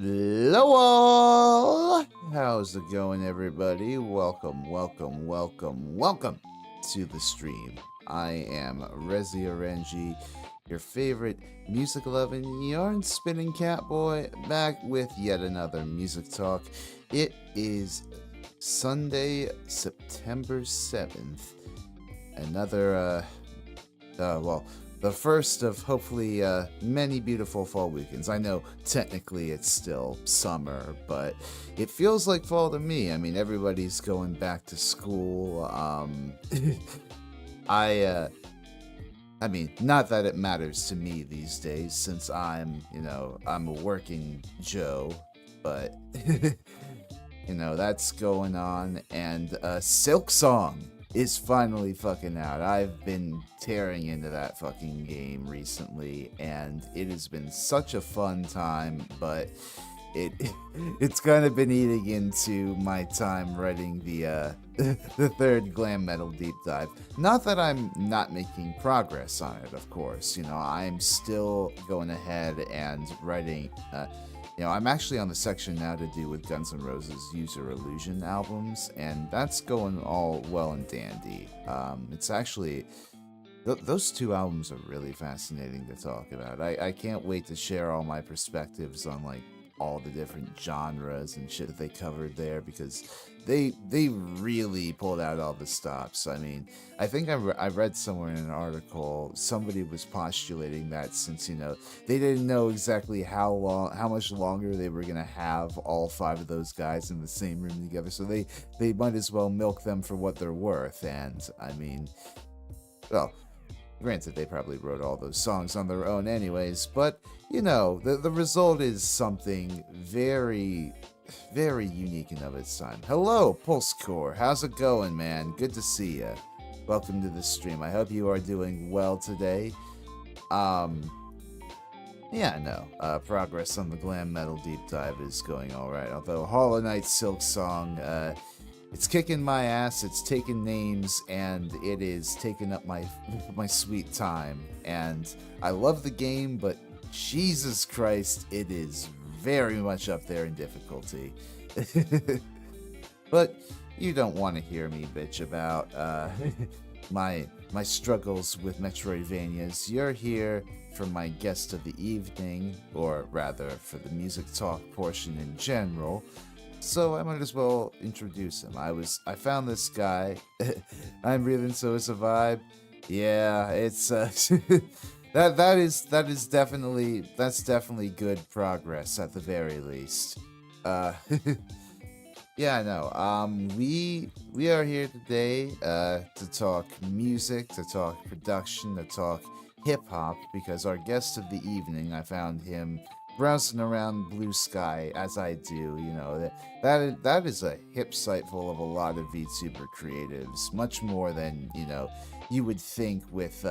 Hello, how's it going, everybody? Welcome to the stream. I am Rezi Orenji, your favorite music loving, yarn spinning cat boy, back with yet another music talk. It is Sunday, September 7th. Another, the first of hopefully many beautiful fall weekends. I know technically it's still summer, but it feels like fall to me. I mean, everybody's going back to school. I mean, not that it matters to me these days since I'm a working Joe, but that's going on. And Silk Song is finally fucking out. I've been tearing into that fucking game recently, and it has been such a fun time, but it's kind of been eating into my time writing the the third glam metal deep dive. Not that I'm not making progress on it, of course. I'm still going ahead and writing. I'm actually on the section now to do with Guns N' Roses' User Illusion albums, and that's going all well and dandy. It's actually those two albums are really fascinating to talk about. I can't wait to share all my perspectives on like all the different genres and shit that they covered there, because they really pulled out all the stops. I mean, I think I read somewhere in an article somebody was postulating that since they didn't know exactly how much longer they were gonna have all five of those guys in the same room together, so they might as well milk them for what they're worth. And I mean, well, granted, they probably wrote all those songs on their own anyways, but the result is something very, very unique and of its time. Hello, Pulse Core. How's it going, man? Good to see ya. Welcome to the stream. I hope you are doing well today. Progress on the glam metal deep dive is going alright. Although Hollow Knight Silk Song, it's kicking my ass, it's taking names, and it is taking up my sweet time. And I love the game, but Jesus Christ, it is very much up there in difficulty. But you don't want to hear me bitch about my struggles with Metroidvanias. You're here for my guest of the evening, or rather for the music talk portion in general. So I might as well introduce him. I found this guy. I'm breathing, so it's a vibe. Yeah, it's that's definitely good progress at the very least. Yeah, no. We are here today to talk music, to talk production, to talk hip hop, because our guest of the evening, I found him browsing around Blue Sky as I do. That is a hip site full of a lot of VTuber creatives, much more than you would think, with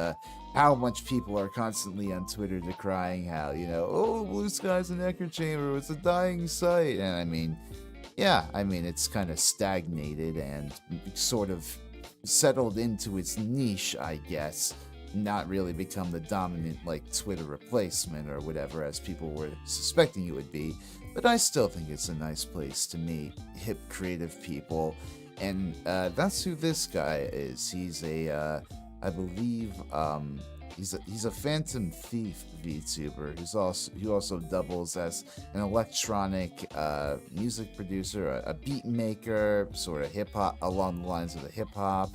how much people are constantly on Twitter decrying how oh, Blue Sky's an echo chamber, it's a dying site. And I mean, it's kind of stagnated and sort of settled into its niche, I guess. Not really become the dominant Twitter replacement or whatever as people were suspecting it would be, but I still think it's a nice place to meet hip creative people. And that's who this guy is. He's a I believe he's a Phantom Thief VTuber who also doubles as an electronic music producer, a beat maker, sort of hip hop, along the lines of the hip hop.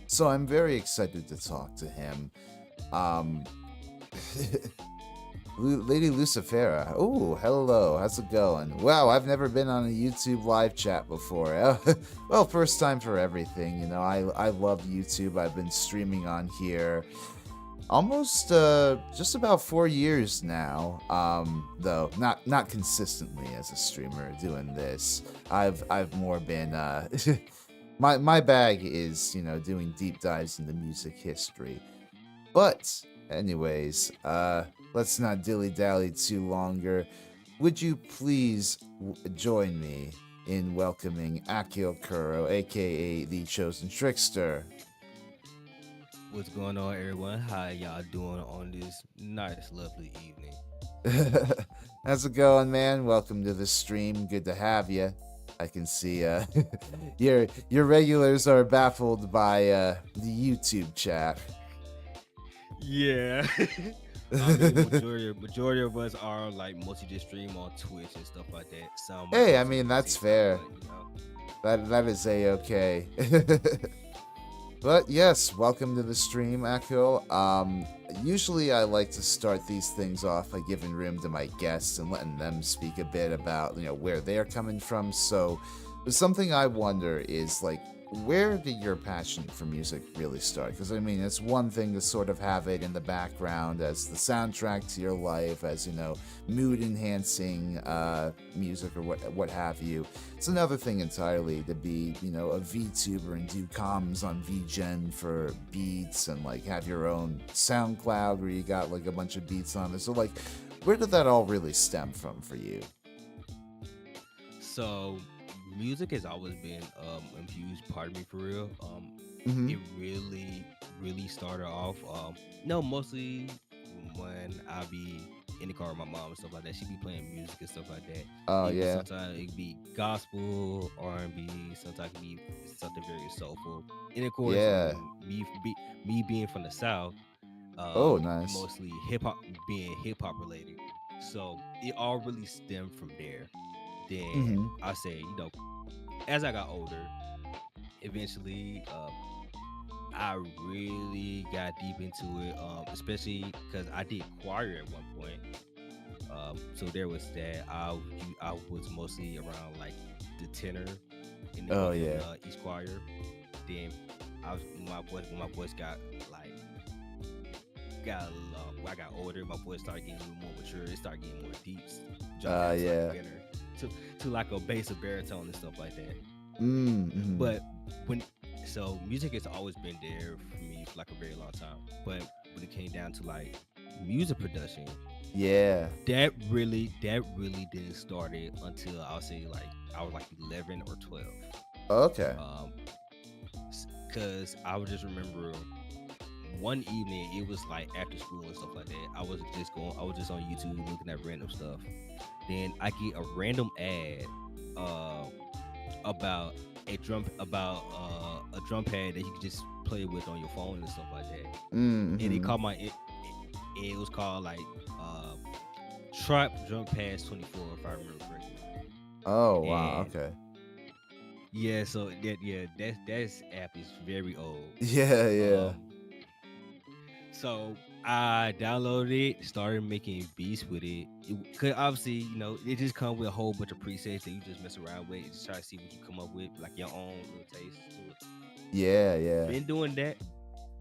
So I'm very excited to talk to him. Lady Lucifera. Oh, hello. How's it going? Wow, I've never been on a YouTube live chat before. Well, first time for everything. I love YouTube. I've been streaming on here almost just about 4 years now. Though not consistently as a streamer doing this. I've more been My bag is, doing deep dives into music history. But, anyways, let's not dilly-dally too longer. Would you please join me in welcoming Akil Kuro, aka the Chosen Trickster? What's going on, everyone? How y'all doing on this nice, lovely evening? How's it going, man? Welcome to the stream. Good to have you. I can see your regulars are baffled by the YouTube chat. Yeah. I mean, majority of us are like mostly just stream on Twitch and stuff like that. Some might Hey, go I to mean that's TikTok, fair. but. That is a okay. But yes, welcome to the stream, Akil. Usually I like to start these things off by giving room to my guests and letting them speak a bit about where they're coming from. So, something I wonder is like, where did your passion for music really start? Because I mean, it's one thing to sort of have it in the background as the soundtrack to your life, as mood enhancing music or what have you. It's another thing entirely to be, a VTuber and do comms on VGen for beats and like have your own SoundCloud where you got like a bunch of beats on it. So like, where did that all really stem from for you? So music has always been a huge part of me for real. Mm-hmm. It really started off no, mostly when I be in the car with my mom and stuff like that. She be playing music and stuff like that. Oh Even yeah, sometimes it be gospel, R&B, sometimes it be something very soulful. And of course, yeah. me being from the South, Oh, nice. mostly hip hop, being hip hop related. So it all really stemmed from there. Then Mm-hmm. I say, as I got older, eventually, I really got deep into it, especially because I did choir at one point. So there was that. I was mostly around like the tenor in Oh yeah. each choir. Then I was when my voice got like when I got older, my voice started getting a little more mature. It started getting more deep, jumping down to like Yeah. tenor, to like a bass or baritone and stuff like that. Mm-hmm. But when so music has always been there for me for like a very long time. But when it came down to like music production, Yeah. that really didn't start it until I'll say like I was like 11 or 12. Okay. Um, because I would just remember one evening it was like after school and stuff like that. I was just on YouTube looking at random stuff. Then I get a random ad uh about a drum pad that you can just play with on your phone and stuff like that. And Mm-hmm. it was called like uh Trap Drum Pads 24 if I remember correctly. Oh wow. And Okay. yeah, so that's app is very old. Yeah. Yeah. Um so I downloaded it, started making beats with it. Cause obviously, it just comes with a whole bunch of presets that you just mess around with, just try to see what you come up with, like your own little taste to it. Yeah. Yeah. Been doing that.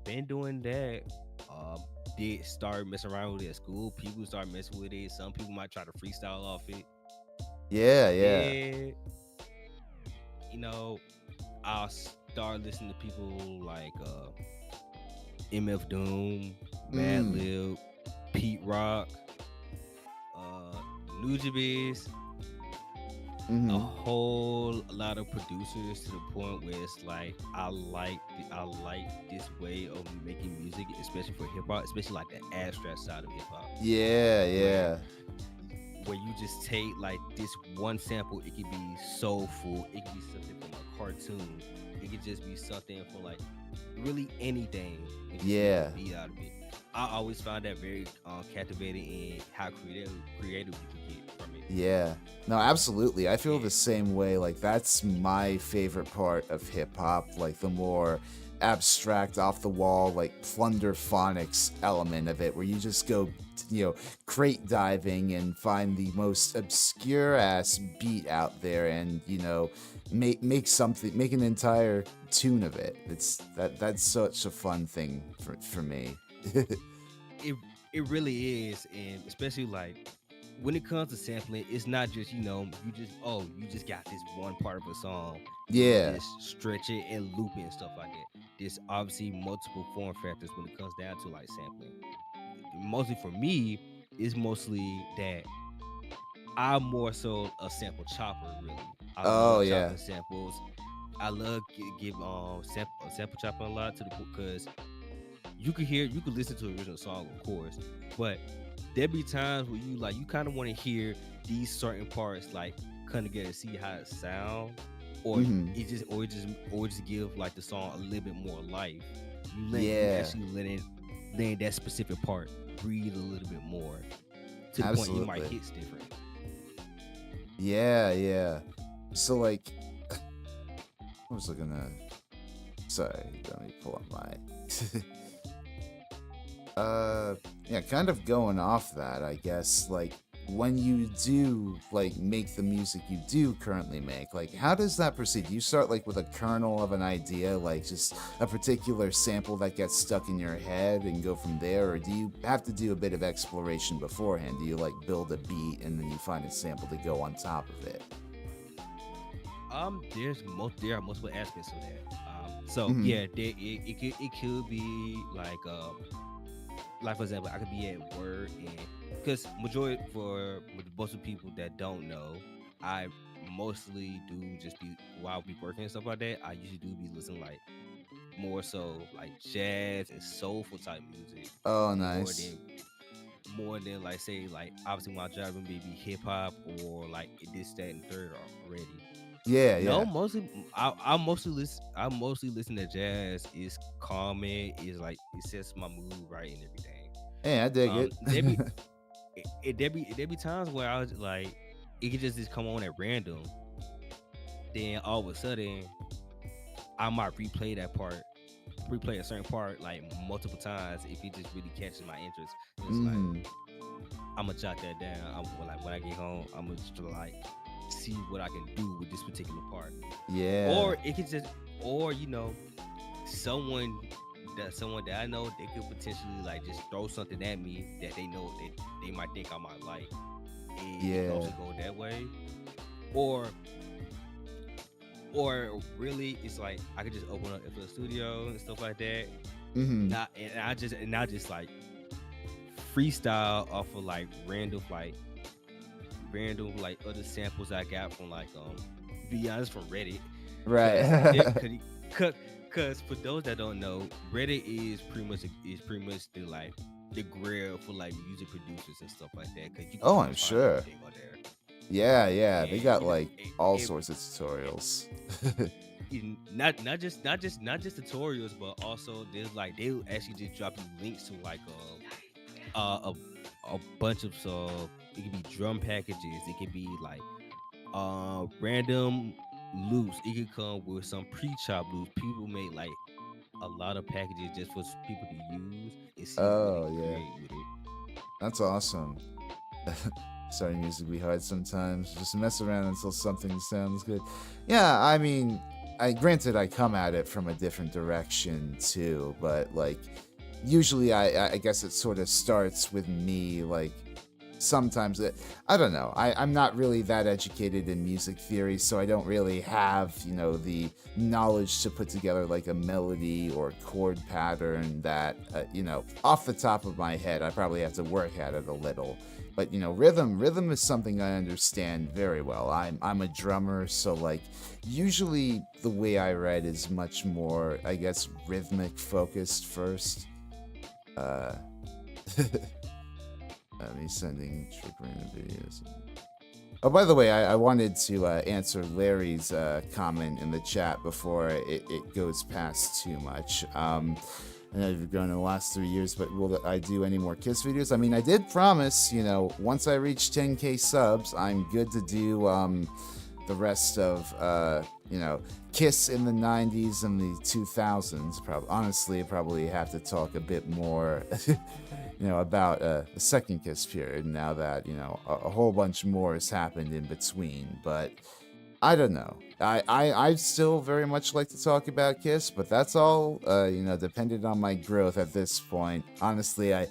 Been doing that. Um, did start messing around with it at school. People start messing with it. Some people might try to freestyle off it. Yeah. Yeah. Then, you know, I'll start listening to people like MF Doom, Mm. Madlib, Pete Rock, uh, Nujabes, a Mm-hmm. whole lot of producers to the point where it's like I like this way of making music, especially for hip hop, especially like the abstract side of hip hop, Yeah. where Yeah. you just take like this one sample. It could be soulful, it could be something from a cartoon, it could just be something from like really anything, and just make a Yeah. beat out of it. I always found that very captivating in how creative you can get from it. Yeah. No, absolutely. I feel Yeah. the same way. Like that's my favorite part of hip hop, like the more abstract off the wall like plunder phonics element of it where you just go crate diving and find the most obscure ass beat out there and make an entire tune of it. That's such a fun thing for me. it it really is, and especially like when it comes to sampling, it's not just you just got this one part of a song and you Yeah. just stretch it and loop it and stuff like that. There's obviously multiple form factors when it comes down to like sampling. Mostly for me, it's mostly that I'm more so a sample chopper. Really, I Oh love yeah. chopping samples. I love give sample chopping a lot to the because you could listen to the original song, of course, but there be times where you kind of want to hear these certain parts like kind of get to see how it sound, or Mm-hmm. it just give like the song a little bit more life. You Yeah, actually letting that specific part breathe a little bit more to the point it might absolutely. hit different. Yeah, yeah. So like, I was looking at. Sorry, let me pull up my. Yeah, kind of going off that, I guess, like when you do like make the music you do currently make, like how does that proceed? Do you start like with a kernel of an idea, like just a particular sample that gets stuck in your head and go from there, or do you have to do a bit of exploration beforehand? Do you like build a beat and then you find a sample to go on top of it? There are multiple aspects of that. So Mm-hmm. yeah, it could be like for example, I could be at work and because majority for most of the people that don't know, I mostly do just be while we working and stuff like that. I usually do be listening like more so like jazz and soulful type music Oh, more nice. than like say like obviously when I driving maybe hip hop or like this that and third already. Yeah, No, yeah. mostly I mostly listen to jazz. It's calming. It's like it sets my mood right and everything. Hey, I dig it. There be there be times where I was like, it could just come on at random. Then all of a sudden, I might replay a certain part like multiple times if it just really catches my interest. It's like Mm-hmm. I'm gonna jot that down. Like when I get home, I'm gonna just like see what I can do with this particular part. Yeah. Or it could just, or someone someone that I know they could potentially like just throw something at me that they know that they might think I might like. It can Yeah. also go that way, or really it's like I could just open up the studio and stuff like that. Mm-hmm. Not and I just like freestyle off of like random like other samples I got from like be honest from Reddit, cause Right. cause for those that don't know, Reddit is pretty much the like the grail for like music producers and stuff like that. Cause you can Oh, pretty I'm much find sure. everything on there, Yeah, yeah. They and got like all it, sorts of tutorials. not just tutorials, but also there's like they'll actually just drop you links to like uh, a bunch of it could be drum packages, it could be like random loops, it could come with some pre-chop loops. People make like a lot of packages just for people to use and see what they Oh, can yeah. create with it. That's awesome. Starting music be hard sometimes. Just mess around until something sounds good. Yeah, I mean, I granted I come at it from a different direction too, but like usually I guess it sort of starts with me like sometimes I don't know. I'm not really that educated in music theory, so I don't really have, the knowledge to put together like a melody or chord pattern that, off the top of my head, I probably have to work at it a little. But rhythm is something I understand very well. I'm a drummer, so like usually the way I write is much more, I guess, rhythmic focused first. Uh, me sending trick random videos. Oh, by the way, I wanted to answer Larry's comment in the chat before it goes past too much. I know you've grown in the last 3 years, but will I do any more Kiss videos? I mean, I did promise, once I reach 10K subs, I'm good to do the rest of, Kiss in the 90s and the 2000s. Honestly, I probably have to talk a bit more, about the second Kiss period now that, a whole bunch more has happened in between. But I don't know. I still very much like to talk about Kiss, but that's all, dependent on my growth at this point. Honestly, I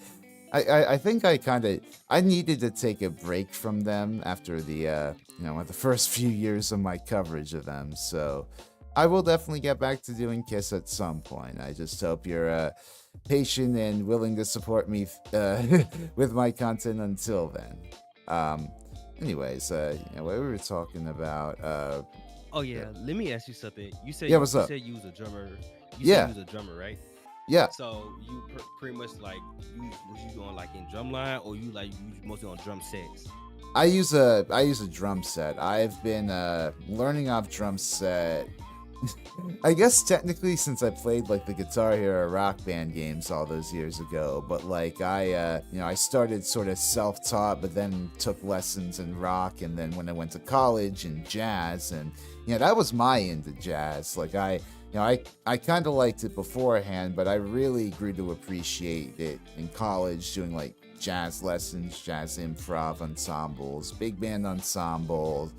think I needed to take a break from them after the first few years of my coverage of them. So I will definitely get back to doing Kiss at some point. I just hope you're patient and willing to support me with my content until then. Um, Anyways, what we were talking about. Oh yeah, let me ask you something. Yeah, what's You up? said you was a drummer. You said you Yeah, was a drummer, right? Yeah, So you pretty much like you was you doing like in drumline, or you mostly on drum sets? I use a drum set. I've been learning off drum set. I guess technically since I played like the Guitar Hero Rock Band games all those years ago, but like I started sort of self-taught, but then took lessons in rock, and then when I went to college in jazz, and that was my into jazz. Like I kind of liked it beforehand, but I really grew to appreciate it in college, doing like jazz lessons, jazz improv ensembles, big band ensembles,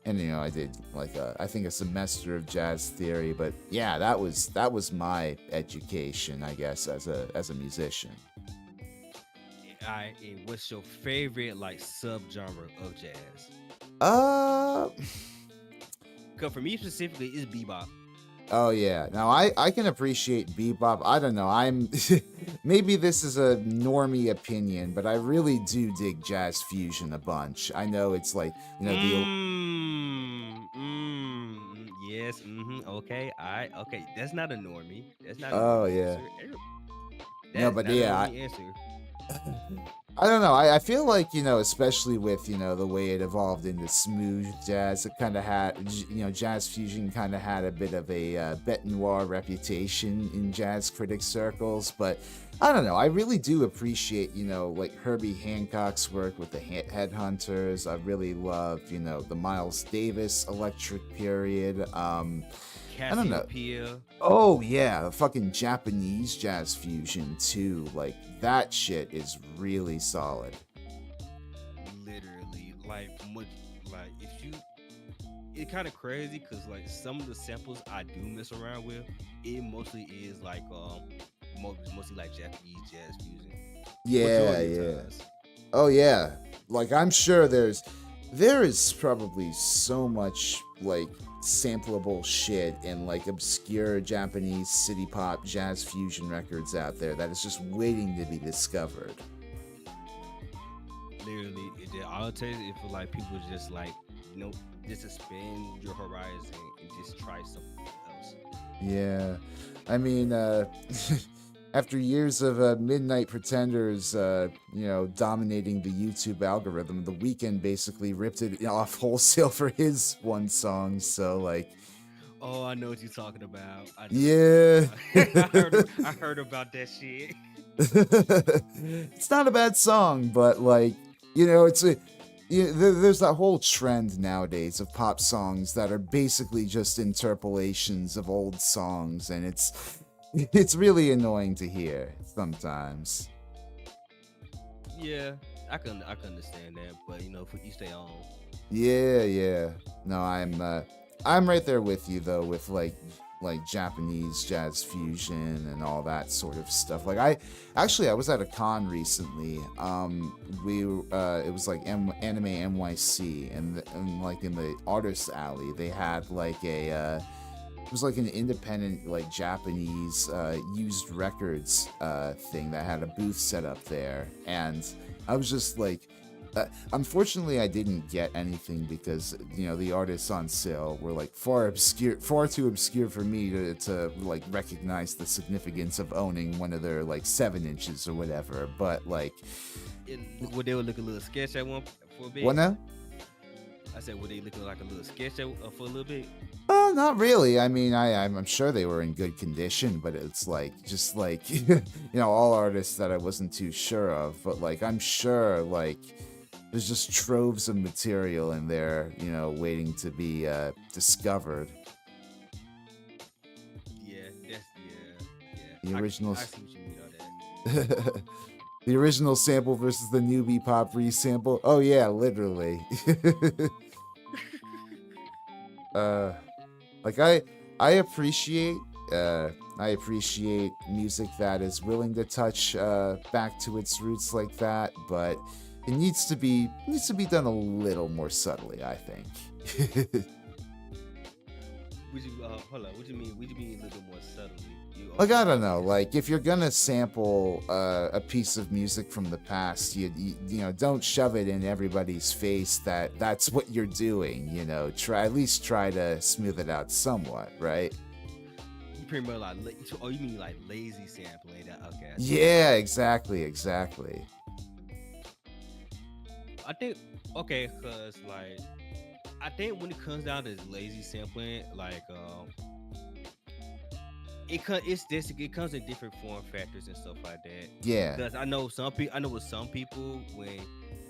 and I did like I think a semester of jazz theory. But yeah, that was my education, I guess, as a musician. And what's your favorite like subgenre of jazz? Uh Cause for me specifically, it's bebop. oh yeah. Now I can appreciate bebop. I don't know. I'm maybe this is a normie opinion, but I really do dig jazz fusion a bunch. I know it's like, the Yes. Okay. Okay. That's not a normie. That's not a oh normie yeah. answer. No, That's but not a yeah, normie answer. I don't know. I feel like, especially with, the way it evolved into smooth jazz, it kind of had, jazz fusion kind of had a bit of a bête noir reputation in jazz critic circles. But I don't know. I really do appreciate, like Herbie Hancock's work with the Headhunters. I really love, the Miles Davis electric period. I don't know. Cassiopeia. Oh yeah, the fucking Japanese jazz fusion too. Like that shit is really solid. Literally, like much, like if you, it kind of crazy because like some of the samples I do mess around with, it mostly is like mostly like Japanese jazz fusion. Yeah, Majority of yeah. times. Oh yeah. Like I'm sure there is probably so much like sampleable shit in like obscure Japanese city pop jazz fusion records out there that is just waiting to be discovered. Literally, all it takes is for like people just like just expand your horizon and just try something else. Yeah. I mean, after years of Midnight Pretenders, dominating the YouTube algorithm, The Weeknd basically ripped it off wholesale for his one song. So, like, Oh, I know what you're talking about. I know what yeah. you're talking about. I heard about that shit. It's not a bad song, but, like, it's a. There's that whole trend nowadays of pop songs that are basically just interpolations of old songs, and it's really annoying to hear sometimes. Yeah, I can understand that, but for each their own. Yeah, yeah. No, I'm right there with you though with like Japanese jazz fusion and all that sort of stuff. Like I was at a con recently. It was like Anime NYC, and like in the artist alley they had like it was like an independent like Japanese used records thing that had a booth set up there, and I was just like, unfortunately I didn't get anything because the artists on sale were like far too obscure for me to like recognize the significance of owning one of their like 7 inches or whatever. But like, Would they would look a little sketch at one for a bit? what now? I said, would they look like a little sketch for a little bit? Oh, not really. I mean, I'm sure they were in good condition, but it's like just like all artists that I wasn't too sure of. But like, I'm sure like there's just troves of material in there, waiting to be discovered. Yeah, yeah. The original, I see what you mean on that. the original sample versus the newbie pop resample. Oh yeah, literally. Like I appreciate music that is willing to touch back to its roots like that, but it needs to be done a little more subtly, I think. Would you hold on? What do you mean? What do you mean a little more subtly? Like I don't know, like if you're gonna sample a piece of music from the past, you don't shove it in everybody's face that's what you're doing. Try to smooth it out somewhat, right? pretty much like oh, you mean like lazy sampling? That okay? I see what you're Yeah, saying. exactly, exactly. I think okay, cause like I think when it comes down to lazy sampling, like it comes in different form factors and stuff like that. Yeah, Cause I know with some people when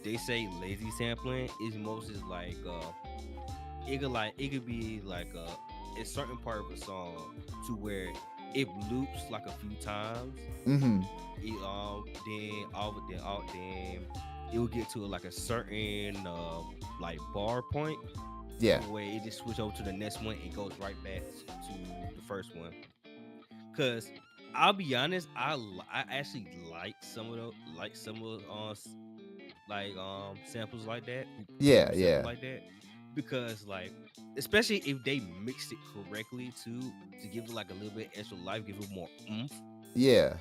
they say lazy sampling, it's most is like it could be like a certain part of a song to where it loops like a few times. mm-hmm, Then it will get to like a certain like bar point yeah, to where it just switch over to the next one and goes right back to the first one. Cause I'll be honest, I actually like some of samples like that who yeah, sample yeah, like that because like especially if they mixed it correctly too to give it like a little bit extra life, give it more oomph. yeah,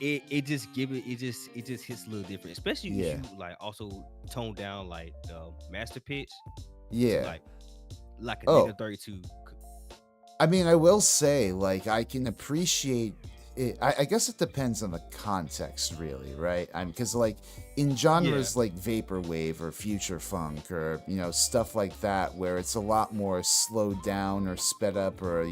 It just hits a little different, especially if yeah, you like also tone down like the master pitch to yeah. like a Oh, negative 32. I mean, I will say, like, I can appreciate it. I guess it depends on the context, really, right? Because, like, in Yeah, genres like vaporwave or future funk or, stuff like that, where it's a lot more slowed down or sped up or,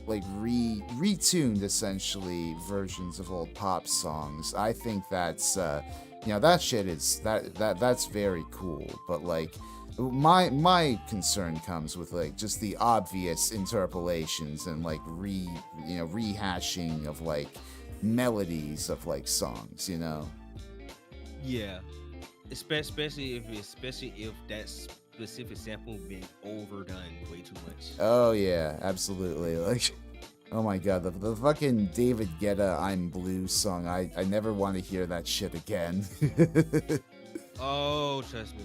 like retuned essentially versions of old pop songs. I think that shit that's very cool. But like my concern comes with like just the obvious interpolations and like rehashing of like melodies of like songs. yeah. Especially if that specific sample been overdone way too much. Oh yeah, absolutely. Like, oh my god, the fucking David Guetta "I'm Blue" song. I never want to hear that shit again. Oh, trust me.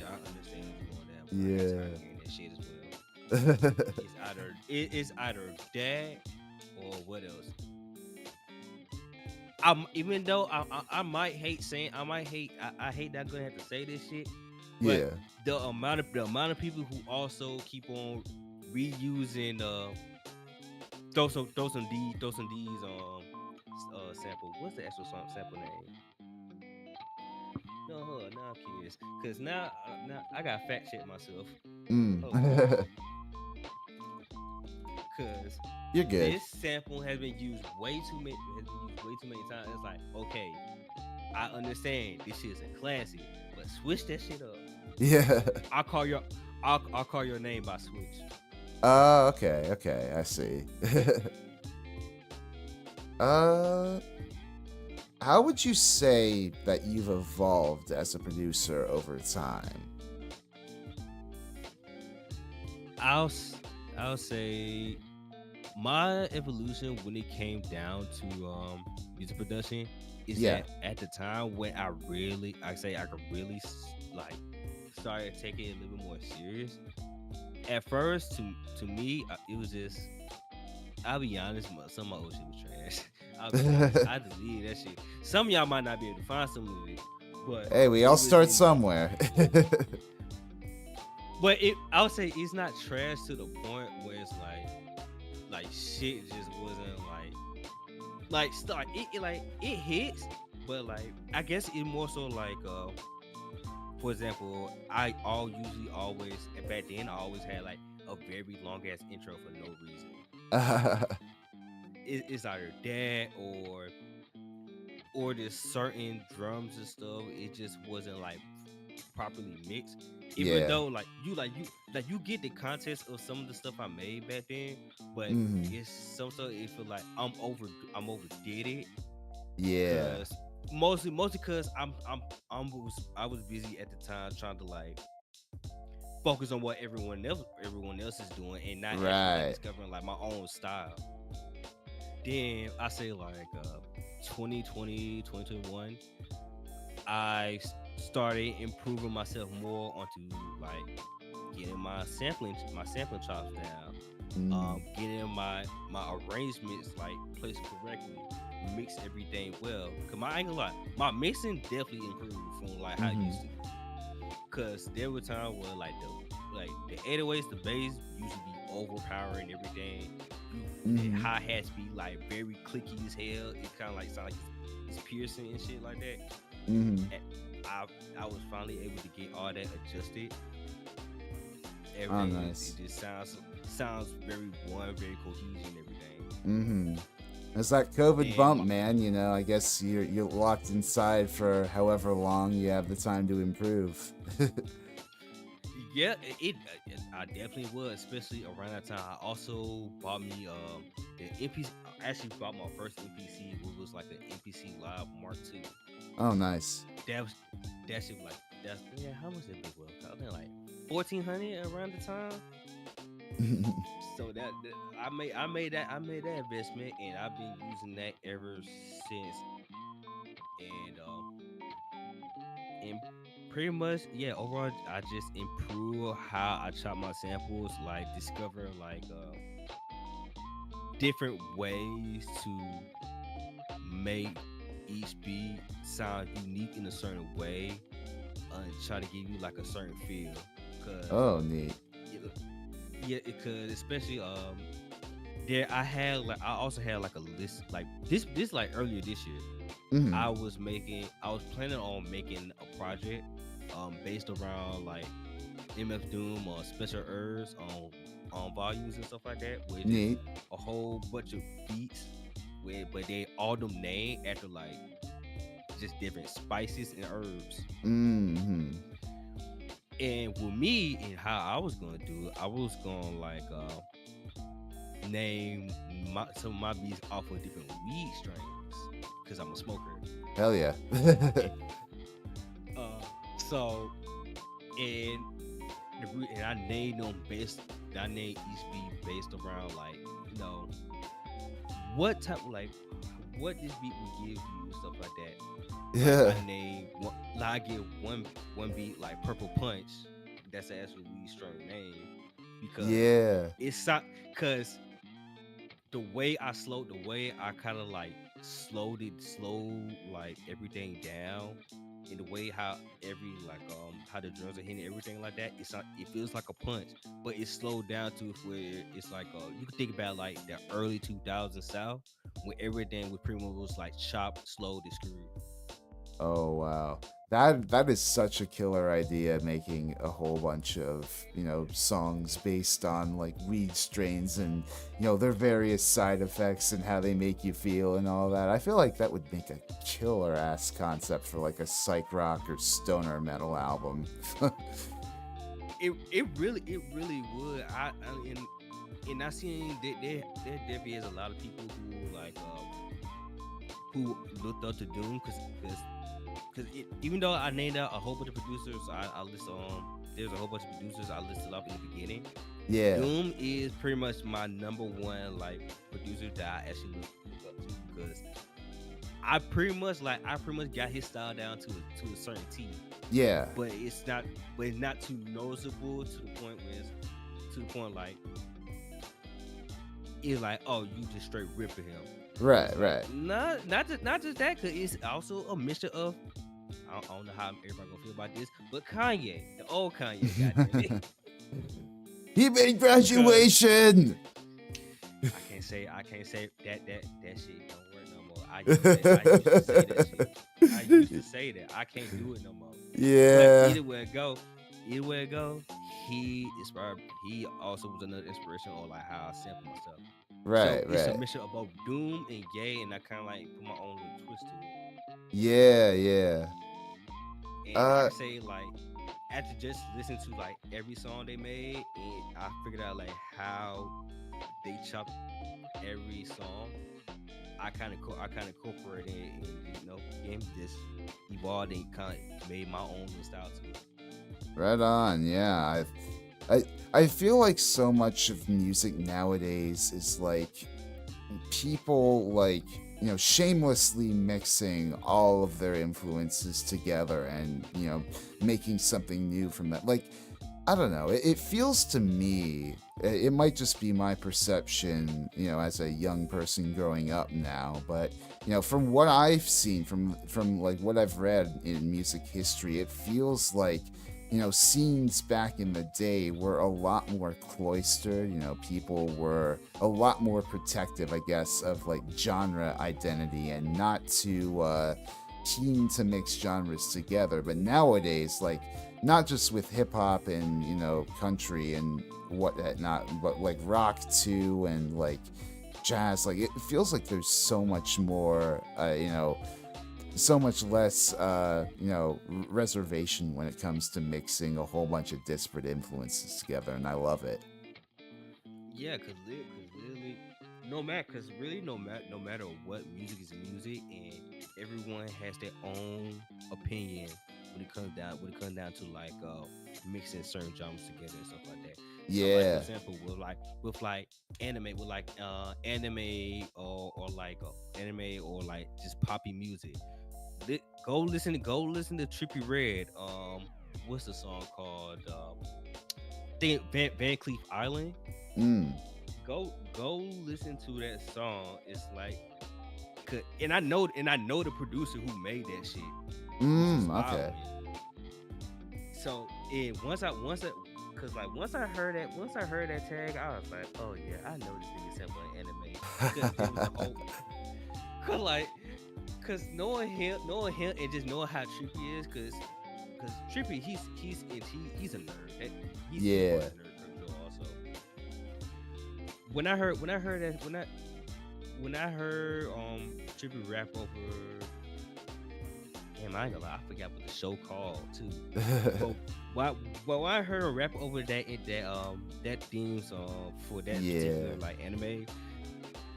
I understand you going that. I got tired Yeah. of hearing that shit as well. It's either that or what else. Even though I might hate saying I hate that I'm gonna have to say this shit, but Yeah. the amount of people who also keep on reusing throw some D's sample. What's the actual song sample name? No, hold on, now I'm curious because now I got fact check myself. Mm. Hold on, because You're good. this sample has been used way too many times. It's like okay, I understand this shit is a classic, but switch that shit up. Yeah. I'll call your I'll call your name by switch. Okay, okay, I see. uh, how would you say that you've evolved as a producer over time? I'll s- I'll say my evolution when it came down to music production is Yeah. that at the time when I could really like started taking it a little bit more serious. At first, to me, it was just I'll be honest, some of my old shit was trash. I'll be honest, I deleted that shit. Some of y'all might not be able to find some of it, but Hey, we all it was start in like somewhere. but I would say it's not trash to the point where it's like shit just wasn't it hits, but like I guess it more so like for example, usually always and back then I always had like a very long ass intro for no reason. It's either that or there's certain drums and stuff. It just wasn't like properly mixed. Even Yeah. though you get the context of some of the stuff I made back then, but Hmm. it's some sort it feel like I'm overdid it Yeah. because mostly because I was busy at the time trying to like focus on what everyone else is doing and not actually like Right. discovering like my own style. Then I say like 2020 2021 I started improving myself more onto like getting my sampling chops down, Mm. getting my arrangements like placed correctly, mix everything well. Cause I ain't gonna lie, my mixing definitely improved from like how it Hmm. used to be. Cause there were times where like the 808s, the bass usually be overpowering everything. Mm-hmm. Hi hats be like very clicky as hell. It kind of like sound like it's piercing and shit like that. Mm-hmm. And I was finally able to get all that adjusted. Oh, Everything nice. it just sounds very one, very cohesion, everything. Mm-hmm. It's that COVID And bump, man. You know, I guess you're locked inside for however long you have the time to improve. yeah, I definitely would, especially around that time. I also bought me the NPC. I actually bought my first NPC, which was like an NPC Live Mark II. Oh, nice. That was that shit was like that's yeah. How much that big was? I think like 1,400 around the time. So I made that investment, and I've been using that ever since. And and pretty much yeah. Overall, I just improve how I chop my samples, like discover like different ways to make each beat sound unique in a certain way, and try to give you like a certain feel. Cause Oh, neat. yeah, because especially there I also had like a list like this like earlier this year. Mm-hmm. I was planning on making a project based around like MF Doom or Special Herbs on volumes and stuff like that, where it's just Neat. a whole bunch of beats where but they all them named after like just different spices and herbs. Mm-hmm. And with me and how I was gonna do it, I was gonna like name some of my beats off of different weed strains because I'm a smoker. Hell yeah. Uh, so and and I named them based. I named each beat based around like you know what type like what this beat would give you and stuff like that. Like Yeah. I named one, like I give one beat like Purple Punch. That's the actual weed strain name because Yeah. it's not because the way I kind of like slow like everything down, in the way how every like how the drums are hitting everything like that. It's not. It feels like a punch, but it's slowed down to where it's like you can think about like the early 2000s South when everything with pretty much was like chopped, slowed, and screwed. Oh, wow. That is such a killer idea, making a whole bunch of, songs based on like weed strains and, their various side effects and how they make you feel and all that. I feel like that would make a killer ass concept for like a psych rock or stoner metal album. It really would. And I seen that there definitely is a lot of people who like who looked up to Doom because even though I named out a whole bunch of producers, I list there's a whole bunch of producers I listed off in the beginning. Yeah. Doom is pretty much my number one like producer that I actually look up to because I pretty much got his style down to a certain T. Yeah. But it's not too noticeable to the point where it's to the point like it's like, oh, you just straight ripping him. Right, right. Not just that, cause it's also a mixture of I don't know how everybody gonna feel about this, but Kanye, the old Kanye, goddamn it. He made graduation. I can't say that shit don't work no more. I used to say that shit. I used to say that. I can't do it no more. Yeah. But either way it go, he inspired. He also was another inspiration on like how I sample myself. Right, So it's a right. mixture of both Doom and Gay, and I kind of like put my own little twist to it. Yeah, yeah. And I can say like after just listening to like every song they made, and I figured out like how they chopped every song. I kind of incorporated it and game just evolved and kind of made my own little style to it. Right on. Yeah. I feel like so much of music nowadays is like people like shamelessly mixing all of their influences together and making something new from that. Like, I don't know, it feels to me, it might just be my perception as a young person growing up now, but from what I've seen, from like what I've read in music history, it feels like scenes back in the day were a lot more cloistered. People were a lot more protective, I guess, of like genre identity and not too keen to mix genres together. But nowadays, like, not just with hip hop and country and whatnot, but like rock too, and like jazz. Like, it feels like there's so much more, so much less, reservation when it comes to mixing a whole bunch of disparate influences together, and I love it. Yeah, literally, no matter what, music is music, and everyone has their own opinion when it comes down to like mixing certain genres together and stuff like that. So like for Yeah, example, with like anime, with like anime or like anime or like just poppy music. Go listen to Trippy Red. What's the song called? Think Van Cleef Island. mm, Go listen to that song. It's like, and I know the producer who made that shit, who's inspired okay. me. So and once I heard that tag, I was like, oh yeah, I know this nigga sampling anime because it was a whole, cause like, cause knowing him and just knowing how Trippy is, cause Trippy he's a nerd. He's part Yeah, of the nerd culture also. When I heard Trippy rap over, damn, I ain't gonna lie, I forgot what the show called too. But when I heard him rap over that theme song for that yeah, particular like anime,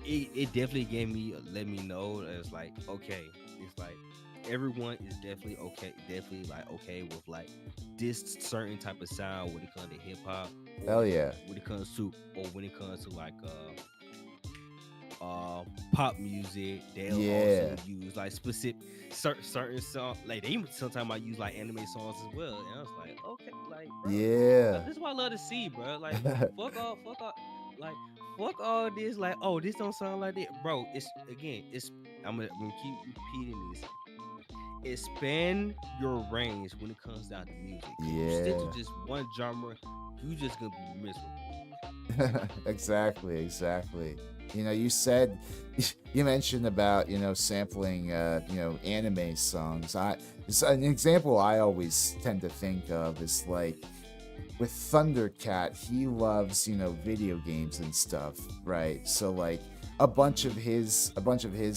it definitely let me know that it's like, okay, it's like everyone is definitely like okay with like this certain type of sound when it comes to hip hop, hell or yeah, when it comes to like pop music. They'll also yeah, use like specific certain song, like they even sometimes might use like anime songs as well. And I was like, okay, like bro, yeah. this is what I love to see, bro. Like fuck all, like fuck all this. Like, oh, this don't sound like that, bro. It's I'm gonna keep repeating this. Expand your range when it comes down to music. Cause you stick to Yeah. just one genre, you just gonna be miserable. Exactly, exactly. You said you mentioned about sampling anime songs. It's an example I always tend to think of is like with Thundercat. He loves video games and stuff, right? So like a bunch of his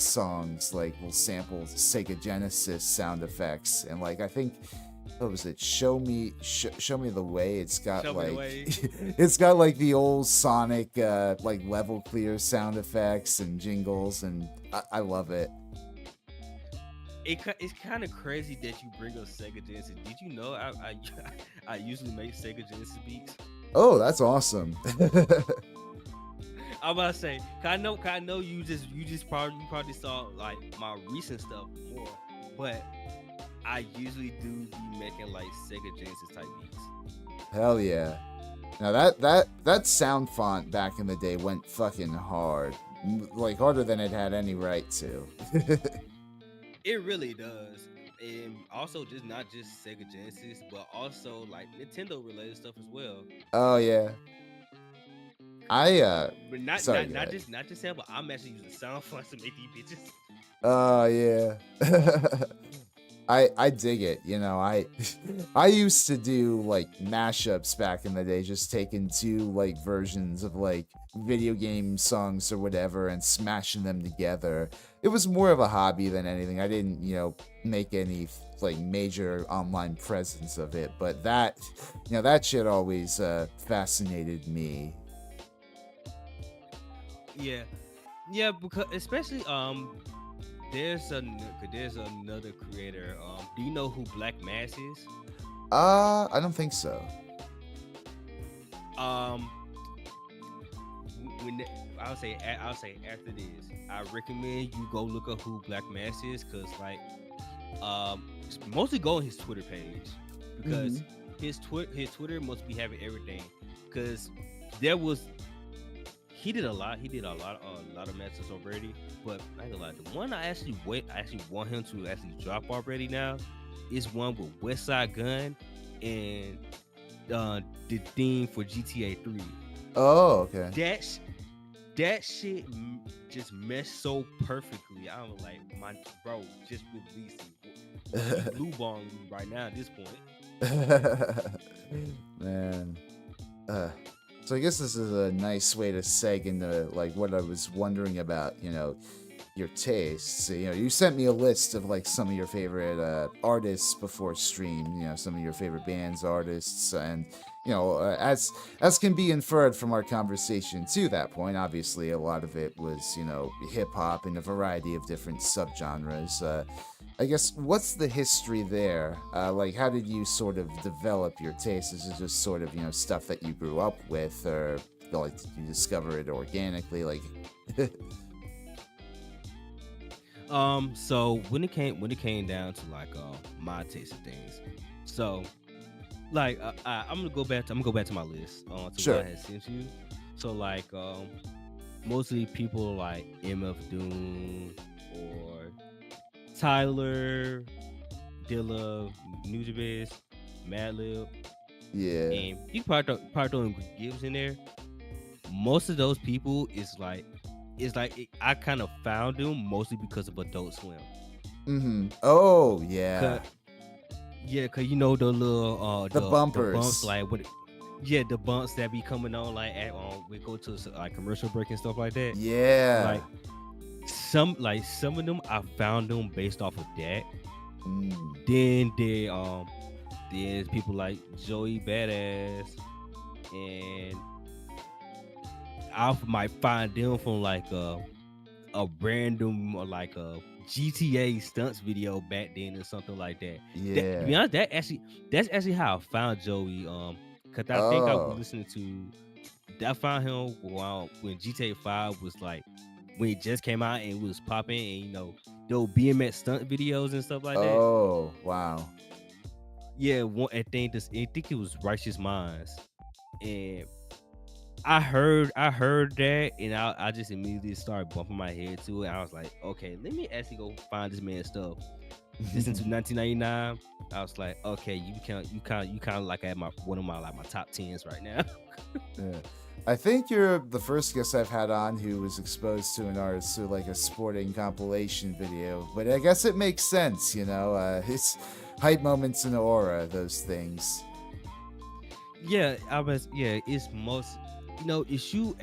songs like will sample Sega Genesis sound effects, and like I think, what was it, show me the way. It's got Show me the like way. it's got like the old Sonic like level clear sound effects and jingles, and I love it. It's kind of crazy that you bring up Sega Genesis. Did you know I usually make Sega Genesis beats? Oh, that's awesome. I'm about to say, 'cause I know you probably saw like my recent stuff more, but I usually do be making like Sega Genesis type beats. Hell yeah. Now that sound font back in the day went fucking hard. Like harder than it had any right to. It really does. And also just not just Sega Genesis, but also like Nintendo related stuff as well. Oh yeah. I But not sorry, not go not ahead. just not just Sam, but I'm actually using sound fonts to make these bitches. Oh yeah. I dig it. I used to do like mashups back in the day, just taking two like versions of like video game songs or whatever and smashing them together. It was more of a hobby than anything. I didn't, make any like major online presence of it, but that shit always fascinated me. Yeah, yeah, because especially there's another creator. Do you know who Black Mass is? I don't think so. Um, when I'll say after this, I recommend you go look up who Black Mass is, cause like mostly go on his Twitter page, because Mhm. his Twitter must be having everything, cause there was he did a lot of matches already, but I ain't gonna lie, the one I actually want him to actually drop already now is one with West Side Gun and the theme for GTA 3. Oh, okay. That sh- that shit just meshed so perfectly. I was like, my bro, just release it. You blue balling me right now at this point. Man. Uh, so I guess this is a nice way to seg into like what I was wondering about, your tastes. You sent me a list of like some of your favorite artists before stream, some of your favorite bands, artists, and as can be inferred from our conversation to that point, obviously a lot of it was hip hop in a variety of different subgenres. I guess what's the history there? Like, how did you sort of develop your taste? Is it just sort of stuff that you grew up with, or like did you discover it organically? Like, So when it came down to like my taste of things, so like I'm gonna go back to my list to what sure, I had sent you. So like mostly people like MF Doom or Tyler, Dilla, Nujabes, Madlib, yeah. and you can probably throw Gibbs in there. Most of those people I kind of found them mostly because of Adult Swim. Mm-hmm. Oh Cause yeah, yeah, cause you know the little the the bumps bumpers. like what yeah, the bumps that be coming on like at we go to like commercial break and stuff like that. Yeah. Like some of them I found them based off of that. Mm. Then there's people like Joey Badass, and I might find them from like a random or like a GTA stunts video back then or something like that. To be Yeah. honest, that's actually how I found Joey. Cause I think I was Oh. listening to I found him when GTA 5 was like when it just came out and it was popping, and those BMX stunt videos and stuff like that. Oh. Wow. Yeah, I think it was Righteous Minds, and I heard that, and I just immediately started bumping my head to it. I was like, okay, let me actually go find this man's stuff. Listen to 1999. I was like, okay, you kind of like at my one of my like my top tens right now. Yeah. I think you're the first guest I've had on who was exposed to an artist through like a sporting compilation video, but I guess it makes sense, it's hype moments and aura, those things. Yeah, it's most it's you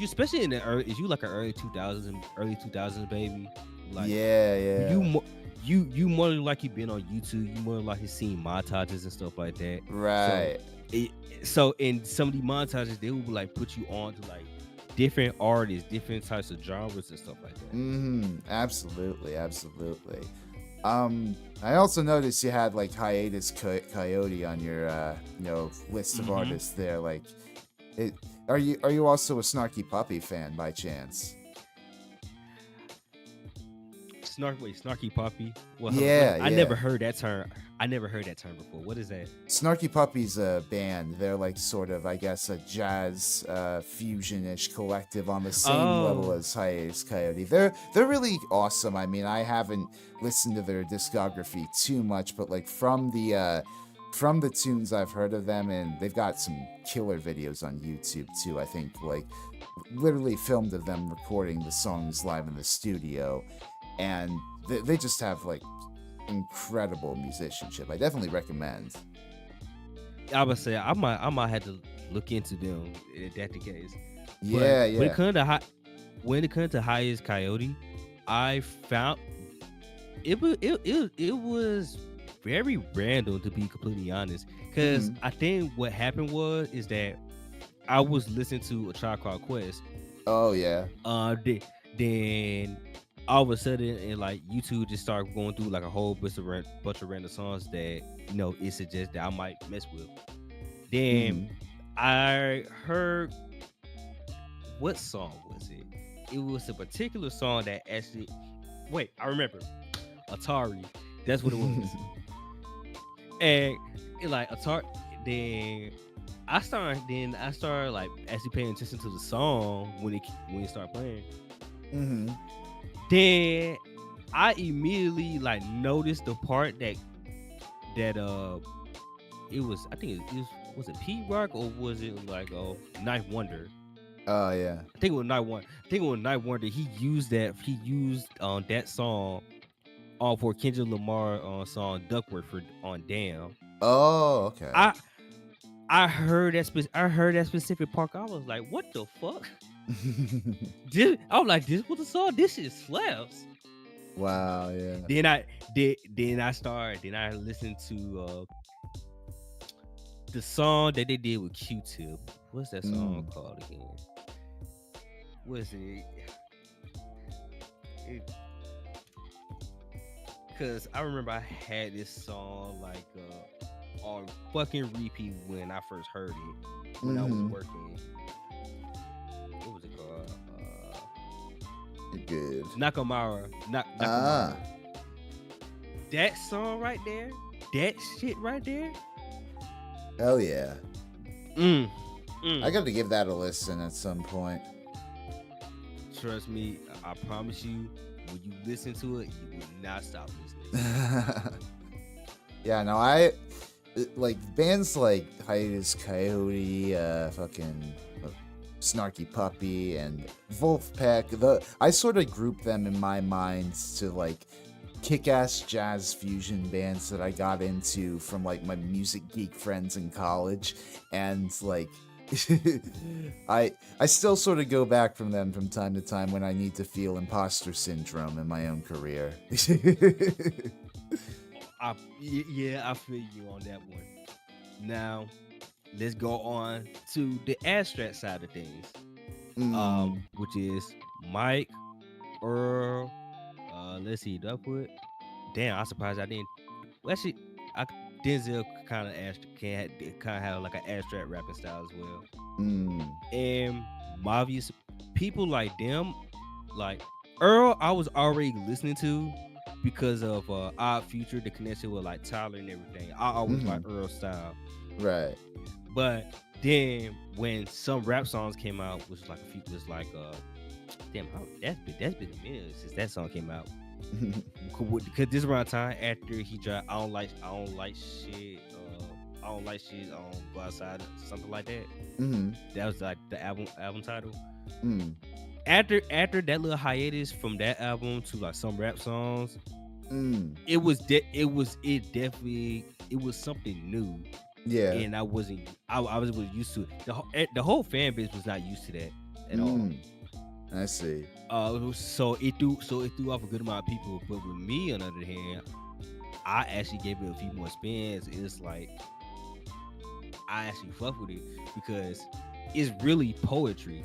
especially in the early, is you like an early 2000s baby, like Yeah, you yeah. mo- you more than likely been on YouTube, you more than likely seen montages and stuff like that. So Right. it so in some of the montages they will like put you on to like different artists, different types of genres and stuff like that. Mm-hmm. Absolutely, absolutely. I also noticed you had like Hiatus Coyote on your list of Mm-hmm. artists there. Like, it. Are you also a Snarky Puppy fan by chance? Snarky Poppy. Well, hold on. Yeah, I never yeah. heard that term. I never heard that term before. What is that? Snarky Puppy's a band. They're like sort of, I guess, a jazz fusion-ish collective on the same level Oh, as Hiatus Coyote. They're really awesome. I mean, I haven't listened to their discography too much, but like from the tunes I've heard of them, and they've got some killer videos on YouTube too. I think like literally filmed of them recording the songs live in the studio, and they just have like incredible musicianship. I definitely recommend. I would say I might have to look into them if that's the case. But Yeah, yeah. when it comes to highest coyote, I found it was very random, to be completely honest. Because Hmm. I think what happened is that I was listening to a Tribe Called Quest. Oh yeah. Then all of a sudden, and like YouTube just started going through like a whole bunch of random songs that it suggests that I might mess with. Then Hmm. I heard, what song was it? It was a particular song that actually, wait, I remember, Atari. That's what it was. And like Atari, then I started like actually paying attention to the song when it started playing. Hmm. Then I immediately like noticed the part that it was I think was it Pete Rock or was it like Ninth Wonder? Oh yeah. I think it was Night One. I think it was Night Wonder. He used that. He used that song for Kendrick Lamar song Duckworth for on Damn. Oh, okay. I I heard that I heard that specific part. I was like, what the fuck? I was like, this was the song. This shit slaps. Wow, yeah. Then I listened to the song that they did with Q-Tip. What's that song called again? What is it? Because I remember I had this song like on fucking repeat when I first heard it when I was working. What was it called? Good. Nakamura. Nakamura. That song right there, that shit right there. Hell yeah. I got to give that a listen at some point. Trust me, I promise you, when you listen to it, you will not stop listening. Yeah, no, I like bands like Hiatus Coyote, fucking Snarky Puppy, and Wolfpack. I sort of group them in my mind to like kick-ass jazz fusion bands that I got into from like my music geek friends in college, and like I still sort of go back from them from time to time when I need to feel imposter syndrome in my own career. Yeah, I feel you on that one. Now, let's go on to the abstract side of things, which is Mike, Earl. Let's see, did I put? Damn, I'm surprised I didn't. Well, actually, Denzel kind of have like an abstract rapping style as well. And obvious people like them, like Earl, I was already listening to because of Odd Future, the connection with like Tyler and everything. I always like Earl style, right? But then when some rap songs came out, was like damn, that's been a minute since that song came out. Because this around time after he dropped, I don't like shit. I don't like shit. Go outside, something like that. That was like the album title. After that little hiatus from that album to like some rap songs, it was something new. Yeah, and I was used to it. The whole fan base was not used to that at all. I see. So it threw off a good amount of people. But with me, on the other hand, I actually gave it a few more spins. It's like I actually fuck with it because it's really poetry.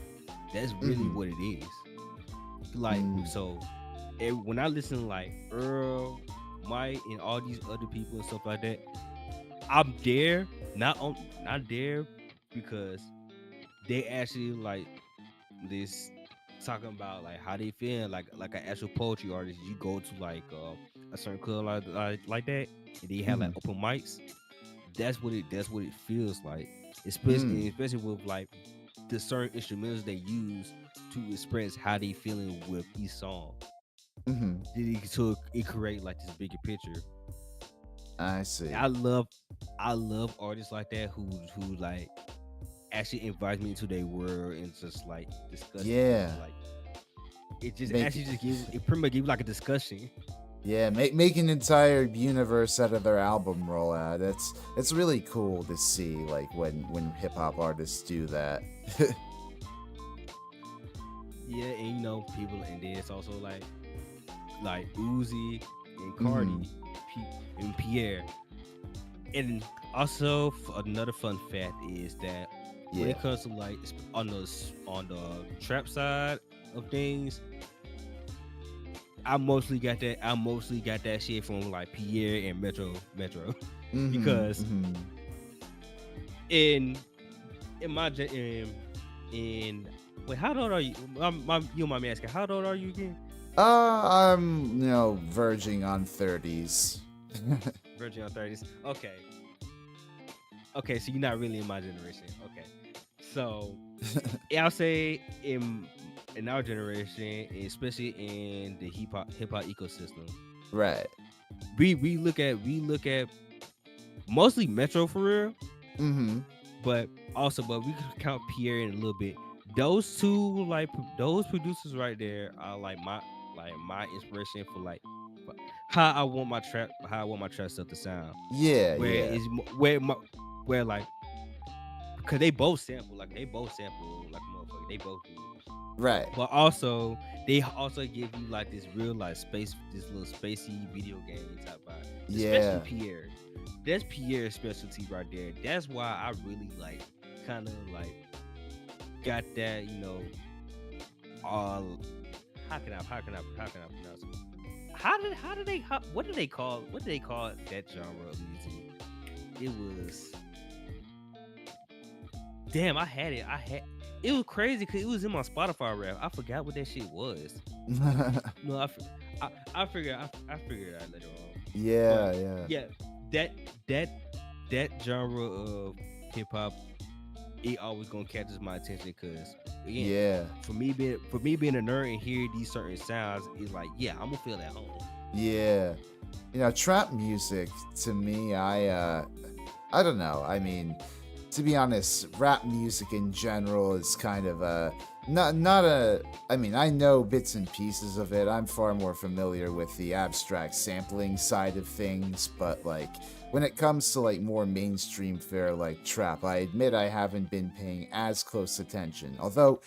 That's really what it is. Like so, when I listen to like Earl, Mike, and all these other people and stuff like that, I'm there, not there because they actually like this talking about like how they feel like an actual poetry artist. You go to like a certain club like that, and they have like open mics. That's what it feels like, especially with like the certain instrumentals they use to express how they feeling with each song. So it create like this bigger picture. I see. I love artists like that who like actually invites me into their world and just like discuss. Yeah, like it just actually just pretty much give like a discussion. Yeah, make an entire universe out of their album rollout. It's really cool to see like when hip hop artists do that. Yeah, and people, and then it's also like Uzi and Cardi, and Pierre. And also another fun fact is that when it comes to like on the trap side of things, I mostly got that shit from like Pierre and Metro because in wait, how old are you? You mind me asking, how old are you again? I'm verging on 30s. Verging on 30s. Okay, so you're not really in my generation. Okay, so I'll say in our generation, especially in the hip hop ecosystem, right? We look at mostly Metro for real, Mm-hmm. but but we could count Pierre in a little bit. Those two those producers right there are my inspiration for for how I want my trap stuff to sound. Yeah, Where yeah. is where my where like because they both sample like a motherfucker. They both do. Right. But also they also give you like this real like this little spacey video game type vibe. Especially Yeah. Pierre. That's Pierre's specialty right there. That's why I really kind of got that, uh how can I pronounce it? What did they call that genre of music? It was damn, it was crazy because it was in my Spotify rap. I forgot what that shit was. No, I figured it out later on. Yeah, But yeah. yeah, that that that genre of hip hop, it always gonna catches my attention because again, Yeah. for me being a nerd and hearing these certain sounds, it's like yeah, I'm gonna feel at home. Yeah. Trap music to me, I don't know. I mean, to be honest, rap music in general is kind of not a I mean, I know bits and pieces of it. I'm far more familiar with the abstract sampling side of things, but like when it comes to like more mainstream fare like trap, I admit I haven't been paying as close attention. Although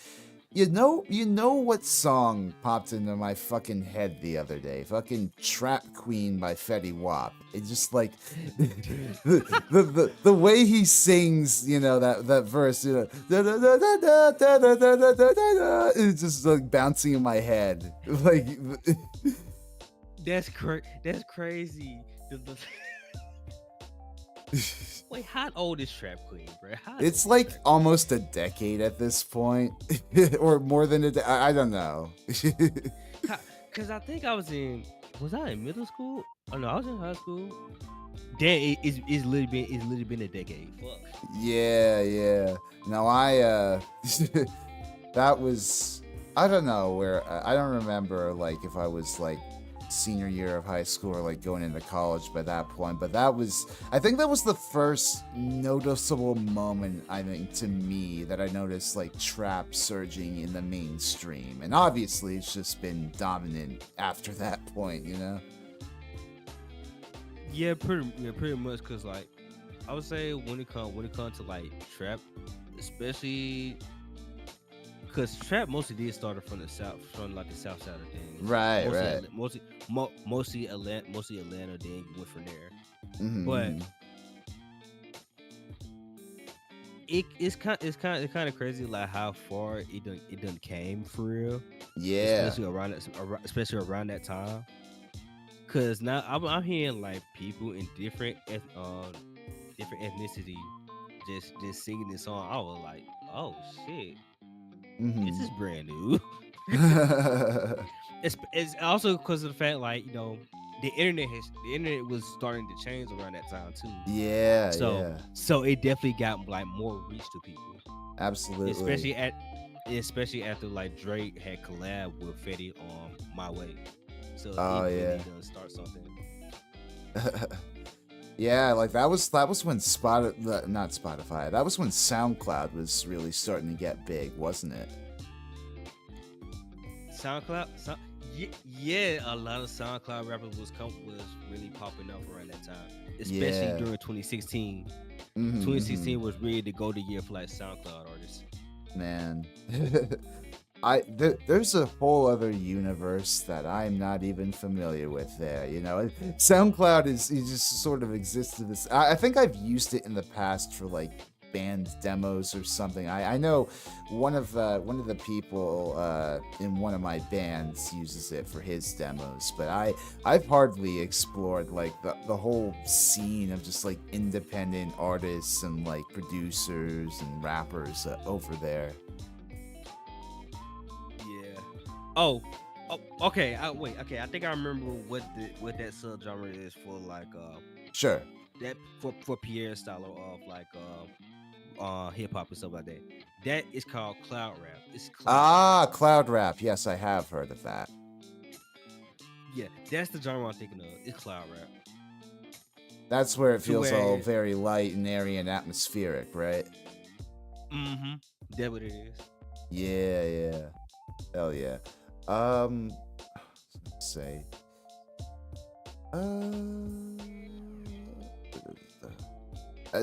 you know what song popped into my fucking head the other day? Fucking Trap Queen by Fetty Wap. It's just like the way he sings, that verse, da, da, da, da, da, da, da, da, da, da, da, it's just like bouncing in my head. Like That's crazy. Wait, how old is Trap Queen, bro? How old it's is like Trap almost a decade at this point, or more than I don't know. Because I think was I in middle school? Oh no, I was in high school. Damn, it's literally been a decade. Fuck. Yeah, yeah. No, that was I don't know where I don't remember like if I was like senior year of high school or like going into college by that point, but I think that was the first noticeable moment I think to me that I noticed like trap surging in the mainstream. And obviously it's just been dominant after that point, you know? Pretty much. Cause like I would say when it comes to like trap, especially because trap mostly did start from the south, from like the south side of things. Right, Mostly, right. Mostly Atlanta. Then went from there. But Mm-hmm. it's kind of crazy like how far it done came for real, Yeah. especially around that time. Cause now I'm hearing like people in different ethnicity just singing this song. I was like, oh shit, this Mm-hmm. is brand new. It's also because of the fact like the internet was starting to change around that time too. Yeah, So yeah. so it definitely got like more reach to people, Absolutely. especially after like Drake had collab with Fetty on My Way. So it Oh really yeah. does start something. Yeah, like that was when not Spotify. That was when SoundCloud was really starting to get big, wasn't it? SoundCloud, yeah, a lot of SoundCloud rappers was really popping up around that time, especially Yeah. during 2016. Mm-hmm, mm-hmm. 2016 was really the golden year for like SoundCloud artists. Man. There's a whole other universe that I'm not even familiar with there, you know. SoundCloud is it just sort of exists to this. I think I've used it in the past for like band demos or something. I know one of the people in one of my bands uses it for his demos, but I've hardly explored like the whole scene of just like independent artists and like producers and rappers over there. Yeah. Oh, okay. Wait. Okay, I think I remember what that subgenre is for like Sure. that for Pierre's style of like hip hop and stuff like that. That is called cloud rap. It's cloud rap. Ah, cloud rap. Yes, I have heard of that. Yeah, that's the genre I'm thinking of. It's cloud rap. That's where it to feels all where very light and airy and atmospheric, right? mm-hmm, that what it is. Yeah, yeah. Hell yeah. Um, let's say,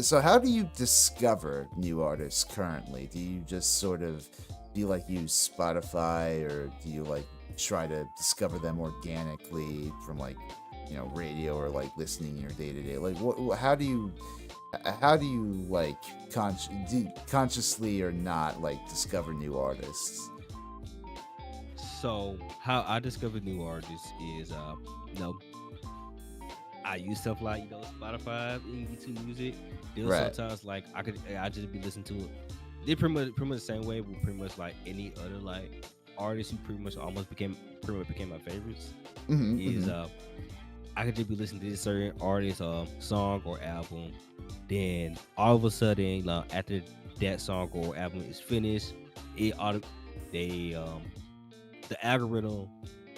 so how do you discover new artists currently? Do you just sort of use Spotify, or do you like try to discover them organically from like radio, or like listening in your day to day? Like how do you like consciously or not like discover new artists? So how I discover new artists is you know I use stuff like Spotify and YouTube Music. There's Right. sometimes like I just be listening to it. They pretty much the same way with pretty much like any other like artists who pretty much became my favorites. Mm-hmm, Is mm-hmm. I could just be listening to this certain artist song or album, then all of a sudden after that song or album is finished, it auto they the algorithm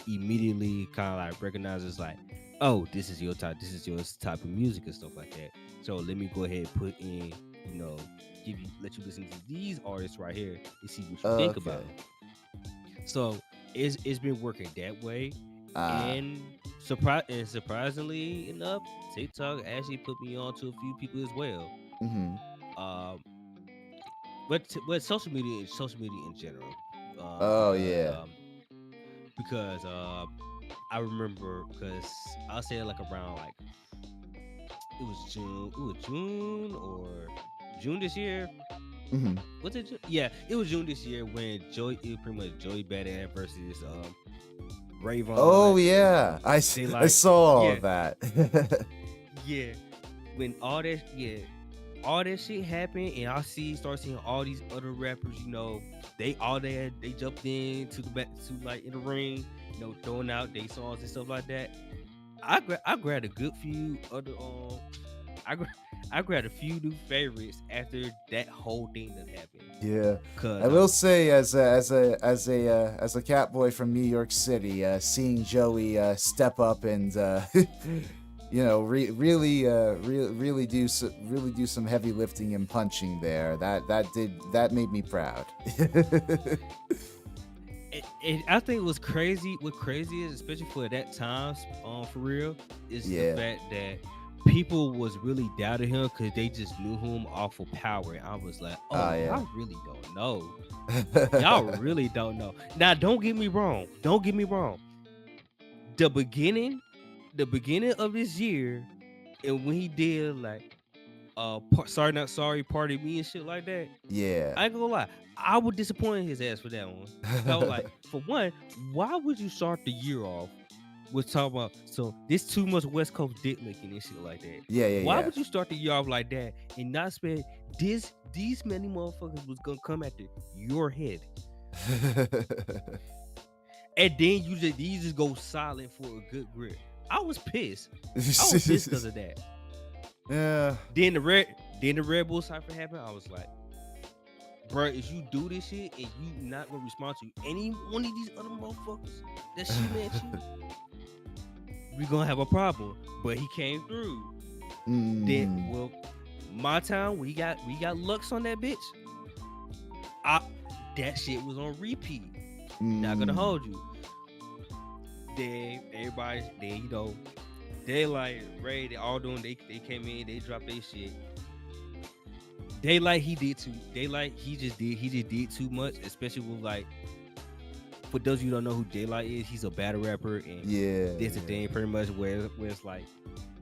immediately kind of like recognizes like, oh, this is your type of music and stuff like that. So let me go ahead and put in, let you listen to these artists right here and see what you think about Okay. them. So it's been working that way, Ah. and surprisingly enough, TikTok actually put me on to a few people as well. Mm-hmm. Um, but social media in general, um, Oh because yeah. um, because I remember because I'll say like around like it was June or June this year. Mm-hmm. Was it June? Yeah, it was June this year when it was pretty much Joey Badass versus Oh Rayvon. yeah. They I like saw all yeah of that. yeah when all that shit happened and start seeing all these other rappers, they jumped in to the back to like in the ring, throwing out their songs and stuff like that. I grabbed a good few other I gra- I grabbed a few new favorites after that whole thing that happened. Yeah, I Cause will say, as a cat boy from New York City, seeing Joey step up and really do some heavy lifting and punching there. That made me proud. I think it was crazy. What crazy is, especially for that time, for real, is the Yeah. fact that people was really doubting him because they just knew him off of power. And I was like, oh, Yeah. y'all really don't know. Y'all really don't know. Now, don't get me wrong. Don't get me wrong. The beginning of this year, and when he did like sorry not sorry, party me and shit like that, Yeah. I ain't gonna lie, I was disappointed his ass for that one. I was like, for one, why would you start the year off with talking about so this too much West Coast dick licking and shit like that? Yeah, Why yeah, would you start the year off like that and not spend these many motherfuckers was gonna come after your head? yeah. And then you just go silent for a good grip. I was pissed. I was pissed because of that. Yeah. Then the Red Bull cipher happened. I was like, bro, if you do this shit and you not gonna respond to any one of these other motherfuckers that shoot at you, we gonna have a problem. But he came through. Then, well, my time we got Lux on that bitch. That shit was on repeat. Not gonna hold you. Then everybody, they like Ray, they all doing. They came in, they dropped their shit. They like he did too. They like he just did too much, especially with like. For those of you who don't know who Daylight is, he's a battle rapper, and there's a thing pretty much where it's like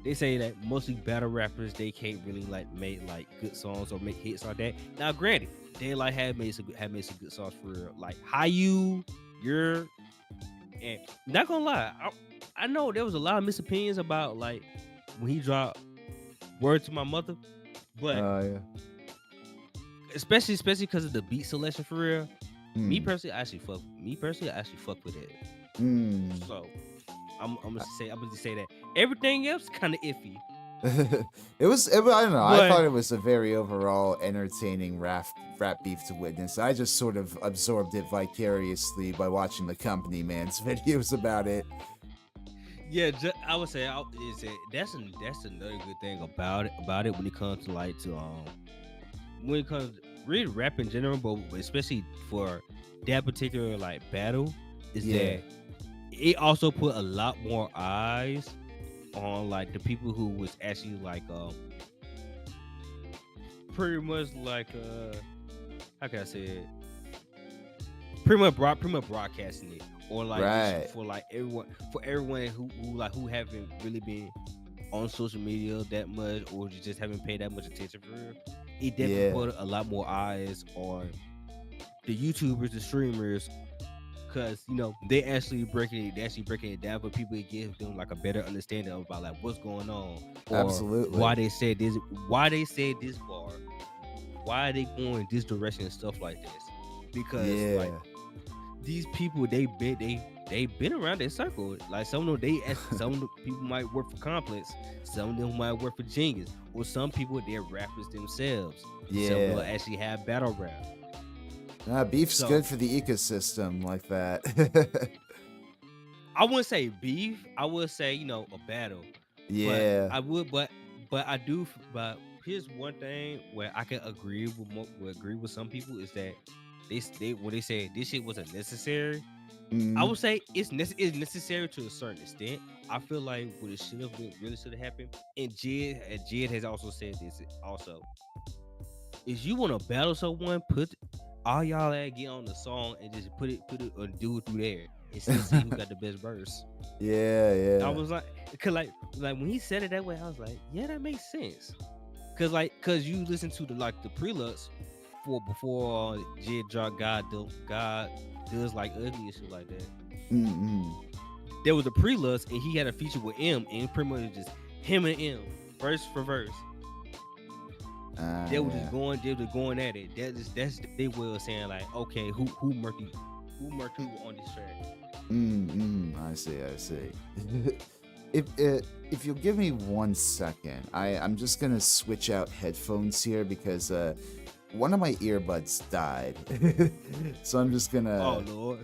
they say that mostly battle rappers they can't really like make like good songs or make hits like that. Now, granted, Daylight had made some good songs for like Hayu, and not gonna lie, I know there was a lot of misopinions about like when he dropped "Word to My Mother," but especially because of the beat selection for real. Me personally, I actually fuck with it. So I'm gonna just say that everything else kind of iffy. I don't know. I thought it was a very overall entertaining rap beef to witness. I just sort of absorbed it vicariously by watching the Company Man's videos about it. Yeah, I would say that's another good thing about it when it comes to when it comes to really rap in general, but especially for that particular like battle, is Yeah. that it also put a lot more eyes on like the people who was actually pretty much how can I say it? Pretty much broadcasting it, or like just Right. for everyone who haven't really been on social media that much, or you just haven't paid that much attention for real. It definitely Yeah. put a lot more eyes on the YouTubers, the streamers, because they actually breaking it down for people to give them like a better understanding about like what's going on, or Absolutely. why they said this bar, why are they going this direction and stuff like this. Because like Yeah. these people, they been around their circle. Like some of them, some of the people might work for Complex, some of them might work for Genius, or some people they're rappers themselves. Some of them Yeah. actually have battle rap. Beef's So good for the ecosystem like that. I wouldn't say beef. I would say a battle, but Yeah. I would, but I do. But here's one thing where I can agree agree with some people is that they when they say this shit wasn't necessary. I Mm. would say it's necessary to a certain extent. I feel like what it should have been really should have happened. And Jid has also said this also. Is you want to battle someone, put all y'all at get on the song and just put it and do it through there instead of see who got the best verse. Yeah, I yeah. was like, cause like when he said it that way, I was like, yeah, that makes sense. Cause you listen to the preludes for before Jid drop God does like ugly and shit like that. Mm-mm. There was a preludes and he had a feature with M, and pretty much just him and M verse for verse. Yeah. They were just going at it. That's they way of saying like, okay, who murked who on this track. Mm-mm. I see, I see. If you'll give me 1 second, I'm just gonna switch out headphones here because one of my earbuds died. so I'm just Oh gonna Lord.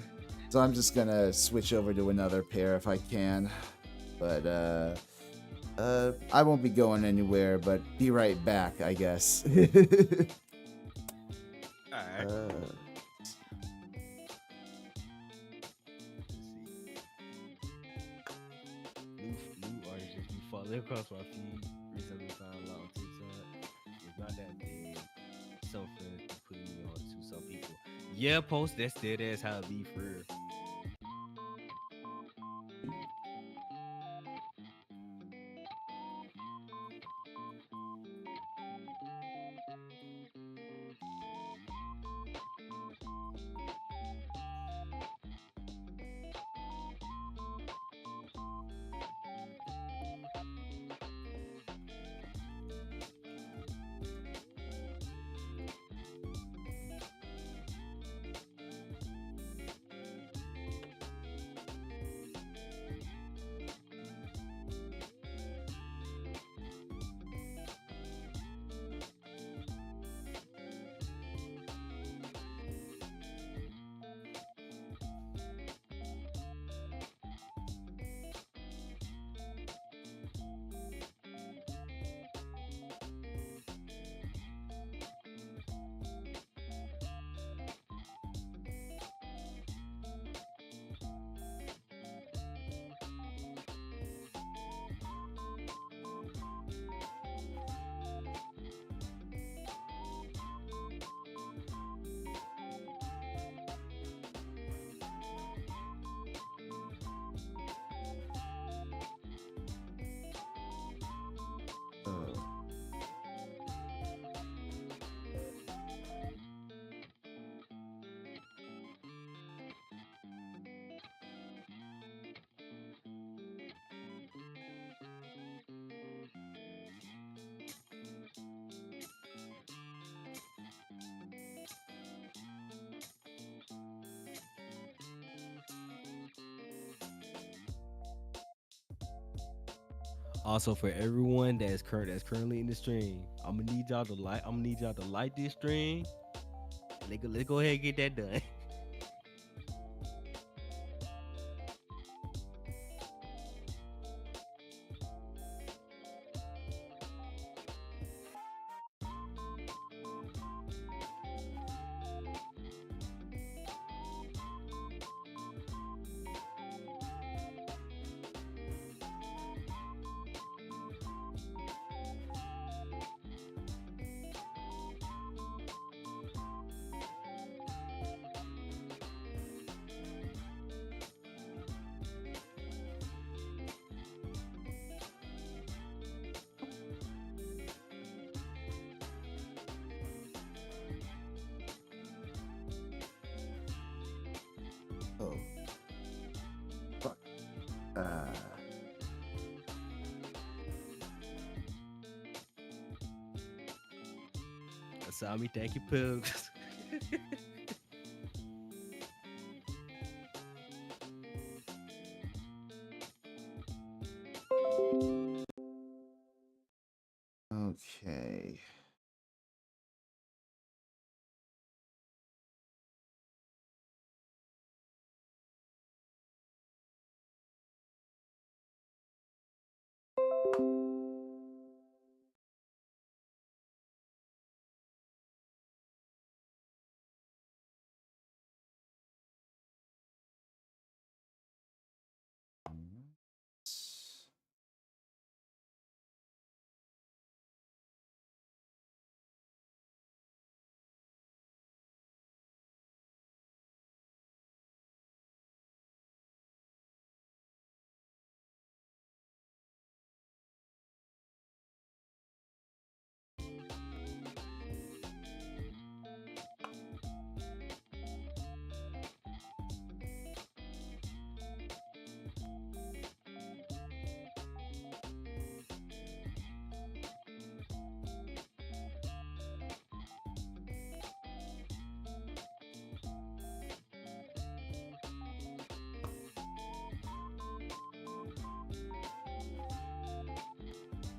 so I'm just gonna switch over to another pair if I can. But I won't be going anywhere, but be right back, I guess. All right. uh, Let's see. New artists just be falling across my feed. Recently found a lot on TikTok. It's not that big. Something putting me on to some people. Yeah, post that's dead ass how it be for real. uh, Also, for everyone that's currently in the stream, I'm gonna need y'all to like this stream. Let's go ahead and get that done. Asami, thank you, Pugs. Okay.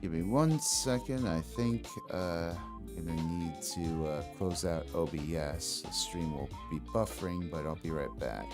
Give me 1 second. I think I'm gonna need to close out OBS. The stream will be buffering, but I'll be right back.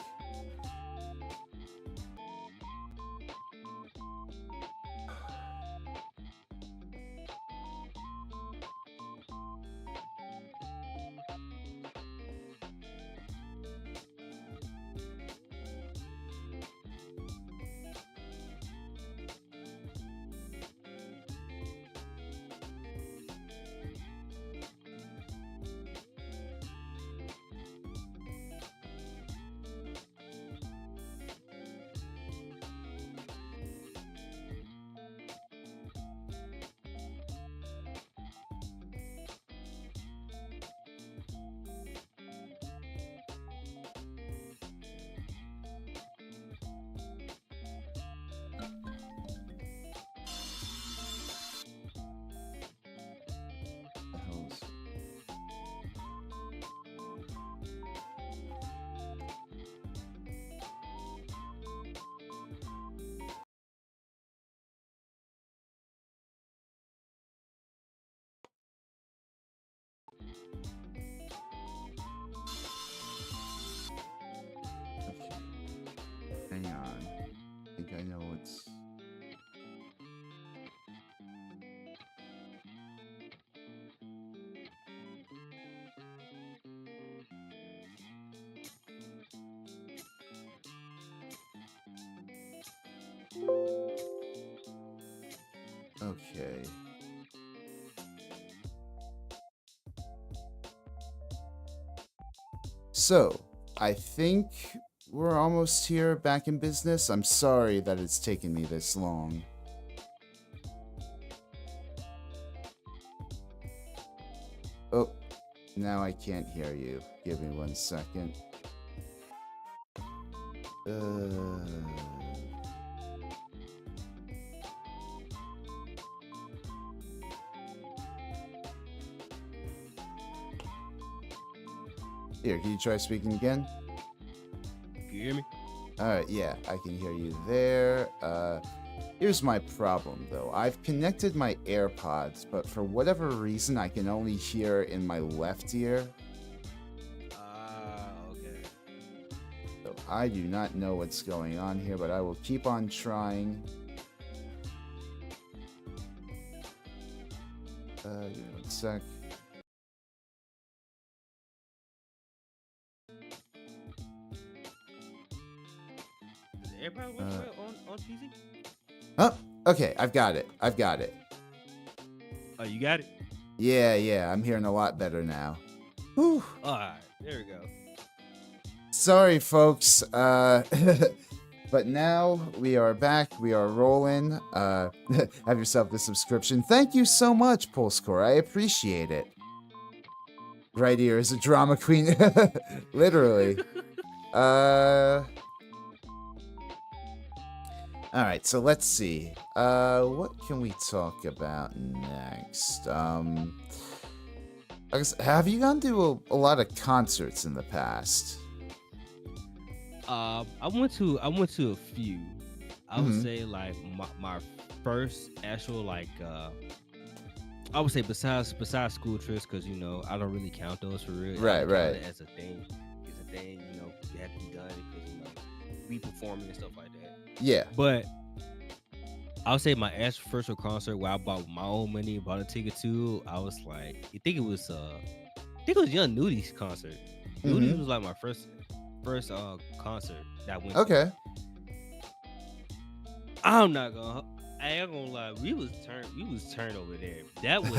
The hell's- Okay. Hang on. I think I know what's. Okay. So, I think we're almost here back in business. I'm sorry that it's taken me this long. Oh, now I can't hear you. Give me 1 second. Here, can you try speaking again? Can you hear me? Alright, yeah, I can hear you there. Here's my problem, though. I've connected my AirPods, but for whatever reason, I can only hear in my left ear. Okay. So I do not know what's going on here, but I will keep on trying. Give me 1 sec. Does everybody work well on PC? Oh, okay, I've got it. I've got it. Oh, you got it? Yeah, I'm hearing a lot better now. Whew. All right, there we go. Sorry, folks. But now we are back. We are rolling. Have yourself the subscription. Thank you so much, Pulsecore. I appreciate it. Right here is a drama queen. Literally. I All right, so let's see. What can we talk about next? I guess, have you gone to a lot of concerts in the past? I went to a few. I would Mm-hmm. say like my first actual like I would say besides school trips, because I don't really count those for real. I Right, don't count right. it as a thing. It's a thing, you have to be done because we performing and stuff like that. Yeah. But I would say my actual first real concert where I bought my own money, bought a ticket to. I was like, I think it was Young Nudi's concert. Nudie Mm-hmm. was like my first concert that I went to. Okay. I'm not gonna. I ain't gonna lie. We was turned over there. That was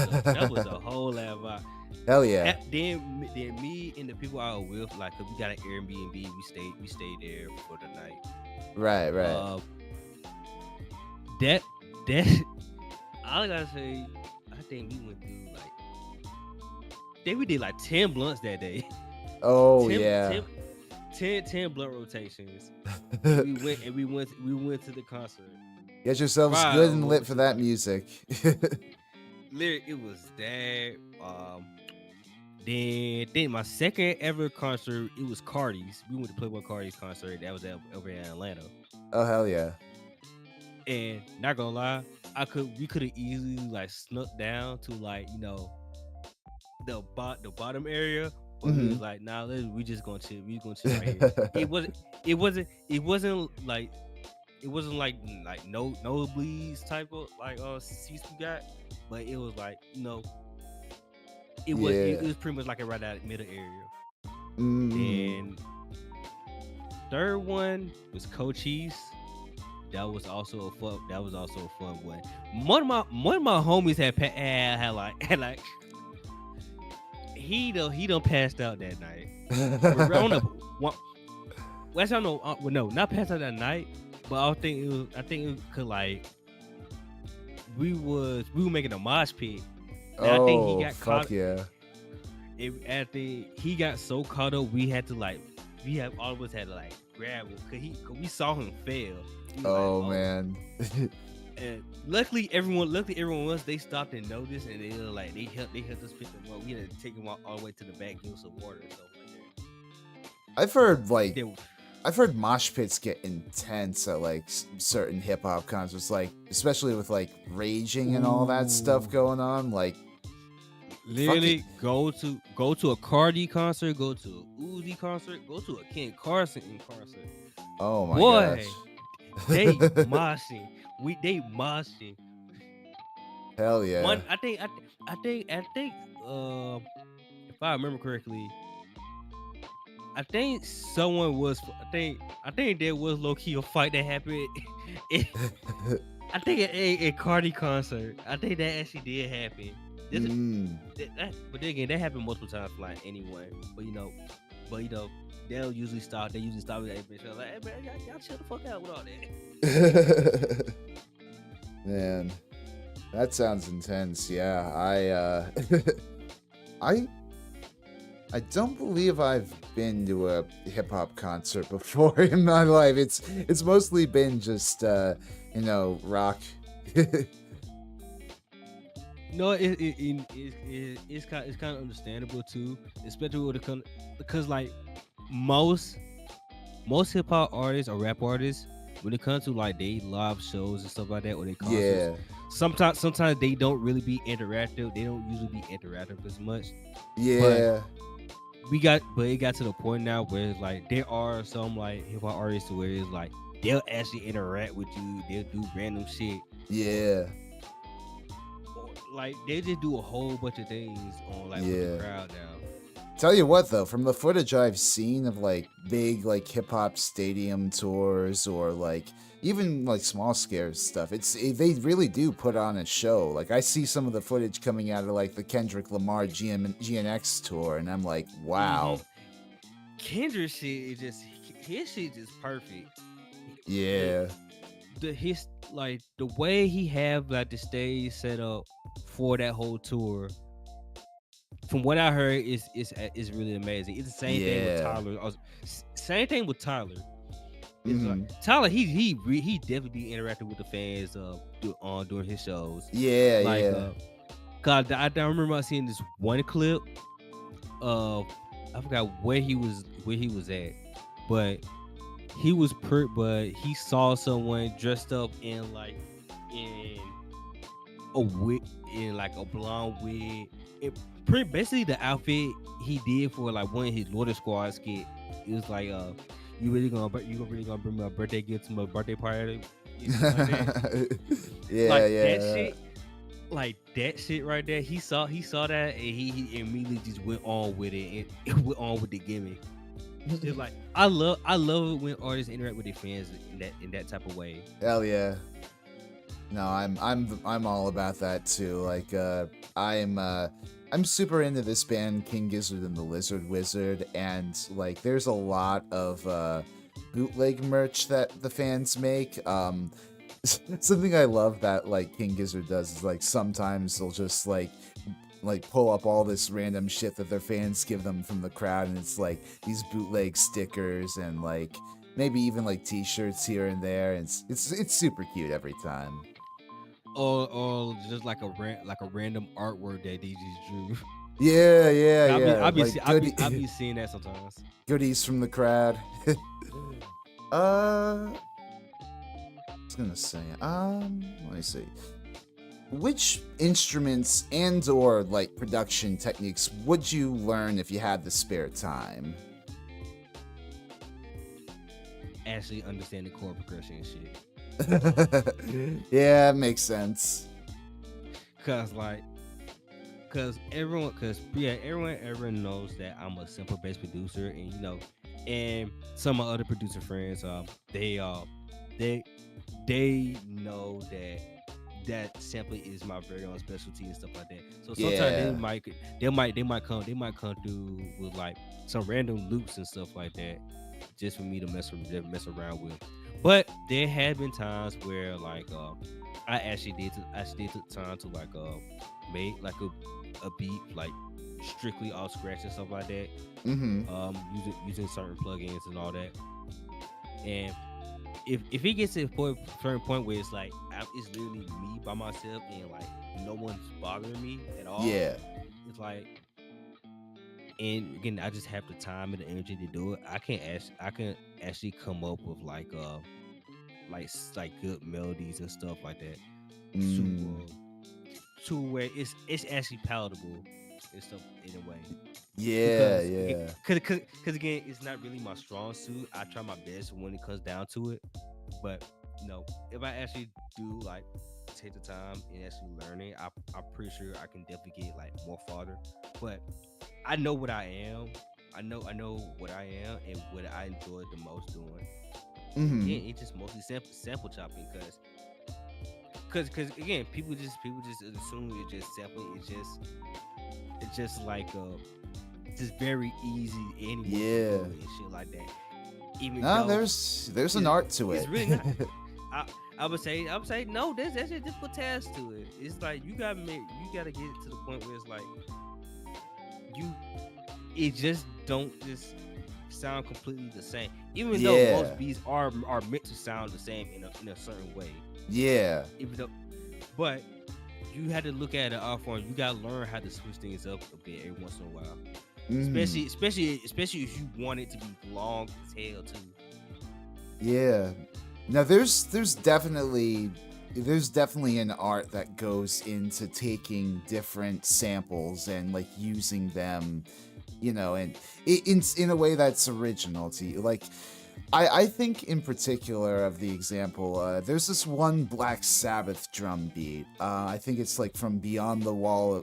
a whole lot vibe. Hell yeah. Then me and the people I was with, like, 'cause we got an Airbnb. We stayed there for the night. Right, right. Uh, that that I gotta say, I think we went through we did like 10 blunts that day. Oh 10, yeah. 10, 10 blunt rotations. We went to the concert. Get yourselves good and lit for that music. Lyric, it was that. Then my second ever concert, it was Cardi's. We went to Playboy Cardi's concert. That was over in Atlanta. Oh hell yeah. And not gonna lie, we could have easily like snuck down to the bottom area, but we Mm-hmm. was like, nah, we just gonna chill. We gonna chill right here. It wasn't like no nosebleeds type of seats we got, but it was like it Yeah. was pretty much like a right out middle area. Mm. Then third one was Cochise. That was also a fun one. One of my homies had he done passed out that night. I don't know. Well, I don't know. Well, no, not passed out that night, but I think it was 'cause, like we were making a mosh pit, and I think he Oh got fuck caught. yeah. After he got so caught up, all of us had to like grab him because we saw him fail. We was Oh like, man. and luckily everyone else, they stopped and noticed, and they helped us pick him up. We had to take him all the way to the back, give him some water and stuff like I've heard that. I've heard mosh pits get intense at like certain hip hop concerts, like especially with like raging and all that stuff Ooh. going on. Like, Literally go to a Cardi concert, go to a Uzi concert, go to a Ken Carson concert. oh my Boy, gosh. they moshing. They moshing. Hell yeah. One, I think. If I remember correctly, I think someone was. I think there was low key a fight that happened. I think at a Cardi concert. I think that actually did happen. Mm. But then again, that happened multiple times, like anyway. But they'll usually stop. They usually stop with that bitch. Like, hey man, y'all chill the fuck out with all that. Man, that sounds intense. Yeah, I I don't believe I've been to a hip hop concert before in my life. It's mostly been just rock. No, it's kind of understandable too, especially because like most hip hop artists or rap artists, when it comes to like they live shows and stuff like that, or they concerts, Yeah. sometimes they don't really be interactive. They don't usually be interactive as much. Yeah. But it got to the point now where it's like there are some like hip hop artists where it's like they'll actually interact with you. They'll do random shit. Yeah. Or, like they just do a whole bunch of things on like with Yeah. the crowd now. Tell you what though, from the footage I've seen of like big like hip hop stadium tours or like even like small scale stuff, they really do put on a show. Like I see some of the footage coming out of like the Kendrick Lamar GNX tour, and I'm like, wow. Kendrick shit is just his shit is perfect. Yeah. The way he have like the stage set up for that whole tour. From what I heard, is really amazing. It's the same thing with Yeah. Tyler. Same thing with Tyler. It's like Hmm. Tyler. He definitely be interacting with the fans during his shows. Yeah, Like yeah. God, I remember seeing this one clip of I forgot where he was at, but but he saw someone dressed up in a wig, in like a blonde wig. It pretty basically the outfit he did for like one of his Lord Squad skit. It was like you really gonna bring me a birthday gift to my birthday party and stuff like that. Yeah, Like that yeah. shit, like that shit right there. He saw that and he immediately just went on with it and went on with the gimmick. It's like I love it when artists interact with their fans in that type of way. Hell yeah. No, I'm all about that too. Like I'm super into this band King Gizzard and the Lizard Wizard, and like there's a lot of bootleg merch that the fans make. Something I love that like King Gizzard does is like sometimes they'll just like pull up all this random shit that their fans give them from the crowd, and it's like these bootleg stickers and like maybe even like t-shirts here and there, and it's super cute every time. Or just like like a random artwork that they just drew. Yeah, yeah, yeah. Like I be seeing that sometimes. goodies from the crowd. I was gonna say, let me see. Which instruments and or like production techniques would you learn if you had the spare time? Actually understanding chord progression and shit. Yeah, makes sense. Cause like everyone knows that I'm a simple bass producer, and and some of my other producer friends, they they know that sampling is my very own specialty and stuff like that. So sometimes Yeah. they might come through with like some random loops and stuff like that, just for me to mess around with. But there have been times where like I actually took time to like make like a beat like strictly off scratch and stuff like that. Mm-hmm. Using certain plugins and all that. And if it gets to a certain point where it's like it's literally me by myself and like no one's bothering me at all, Yeah. it's like, and again I just have the time and the energy to do it. I can actually come up with like good melodies and stuff like that Mm. to where it's actually palatable and stuff in a way. Yeah, Because yeah. again, it's not really my strong suit. I try my best when it comes down to it, but if I actually do like take the time and actually learn it, I'm pretty sure I can definitely get like more farther. But I know what I am. I know what I am and what I enjoy the most doing. And Mm-hmm. again, it's just mostly sample chopping because again, people just assume it's just sampling. It's just like just very easy. Anyone can Yeah. do it and shit like that. Even No, though there's an art to it's it. really not. I would say no. There's actually just put tasks to it. It's like you gotta get it to the point where it's like it just don't just sound completely the same. Even though Yeah. most beats are meant to sound the same in a certain way. Yeah. Even though, but you had to look at the art form. You gotta learn how to switch things up a bit every once in a while. Mm. Especially if you want it to be long as hell too. Yeah. Now there's definitely an art that goes into taking different samples and like using them, and in a way that's original to you. Like I think in particular of the example, there's this one Black Sabbath drum beat. I think it's like from Behind the Wall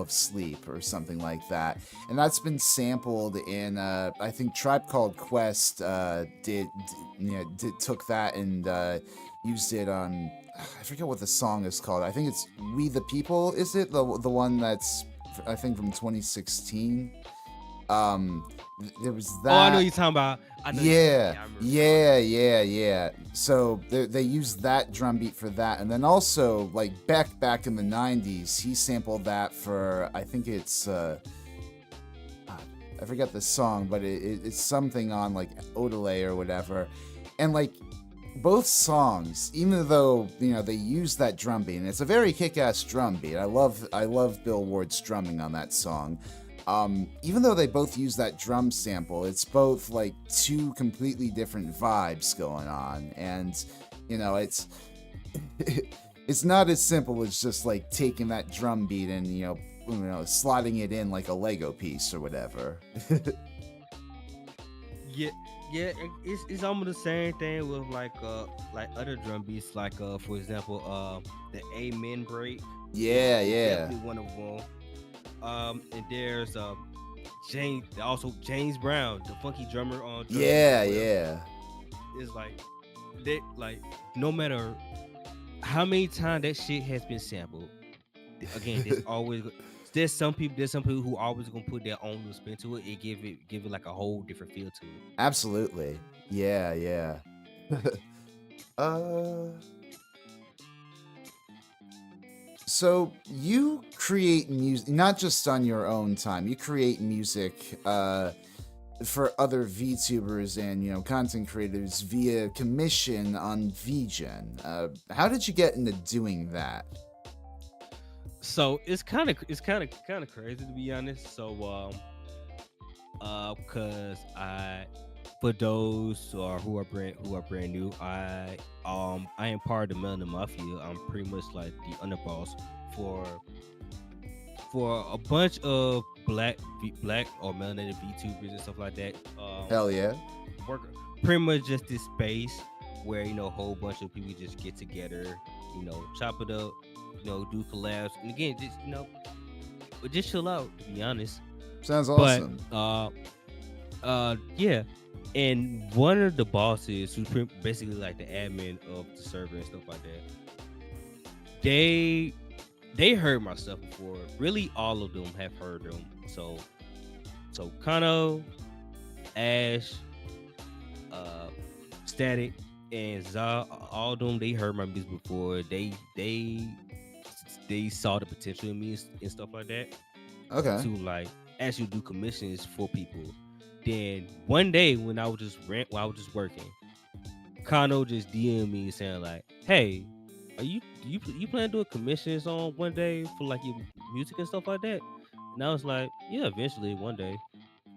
of Sleep or something like that, and that's been sampled in. I think Tribe Called Quest took that and used it on. I forget what the song is called. I think it's "We the People." Is it the one that's I think from 2016? There was that. Oh, I know you're talking about. I know Yeah, I remember. yeah. So they used that drum beat for that, and then also like back in the '90s, he sampled that for I think it's I forget the song, but it's something on like Odelay or whatever, And like both songs, even though they use that drum beat, and it's a very kick-ass drum beat. I love Bill Ward's drumming on that song. Even though they both use that drum sample, it's both like two completely different vibes going on, and it's it's not as simple as just like taking that drum beat and slotting it in like a Lego piece or whatever. Yeah, yeah, it's almost the same thing with like other drum beats, like for example the Amen break. Yeah, yeah, Definitely one of them. And there's James Brown, the funky drummer on drum yeah, as well. yeah. It's like they like no matter how many times that shit has been sampled. Again, there's some people who always gonna put their own little spin to it and give it like a whole different feel to it. Absolutely. Yeah, yeah. uh So you create music not just on your own time. You create music for other VTubers and content creators via commission on VGen. How did you get into doing that? So it's kind of crazy, to be honest. So because for those who are brand new, I am part of the Melanin Mafia. I'm pretty much like the underboss for a bunch of black or melanated VTubers and stuff like that. Hell yeah. Work pretty much just this space where a whole bunch of people just get together, chop it up, do collabs, and again, just chill out. To be honest, Sounds awesome. But yeah, and one of the bosses, who's basically like the admin of the server and stuff like that, they heard my stuff before. Really, all of them have heard them. So Kano, Ash, Static, and Za, all of them, they heard my music before. They saw the potential in me and stuff like that. Okay. To like actually do commissions for people. Then one day when I was just working, Kano just DM'd me saying like, "Hey, are you plan to do a commissions on one day for like your music and stuff like that?" And I was like, "Yeah, eventually one day."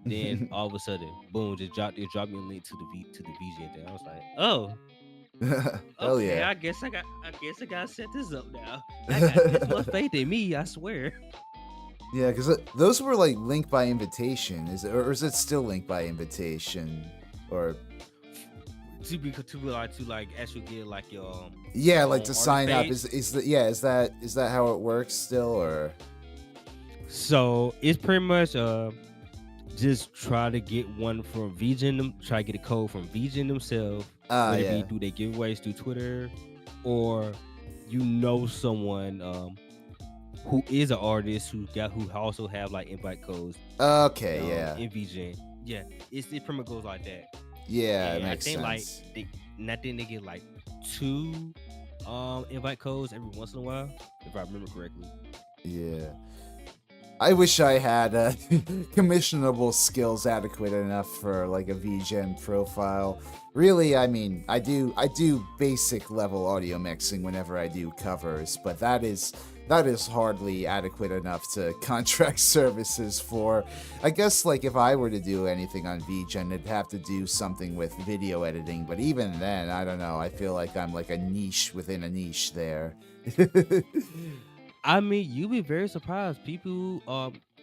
Then all of a sudden, boom, just dropped me a link to the VJ thing. I was like, "Oh, Hell okay, yeah. I guess I got to set this up now. I got this much faith in me, I swear." Yeah, because those were like linked by invitation. Or is it still linked by invitation? Or to like actually get like your yeah, like to sign up. page. Is that how it works still, or? So it's pretty much just try to get one from VGen, try to get a code from VGen themselves. Whether Yeah. it be do they giveaways through Twitter, or someone who is an artist who also have like invite codes. Okay, yeah. In VGen. Yeah, it pretty much goes like that. Yeah, it And makes sense. I think they get like 2 invite codes every once in a while, if I remember correctly. Yeah. I wish I had commissionable skills adequate enough for like a VGen profile. Really, I mean, I do basic level audio mixing whenever I do covers, but that is hardly adequate enough to contract services for. I guess like if I were to do anything on VGen, I'd have to do something with video editing, but even then, I don't know. I feel like I'm like a niche within a niche there. I mean, you'd be very surprised. People,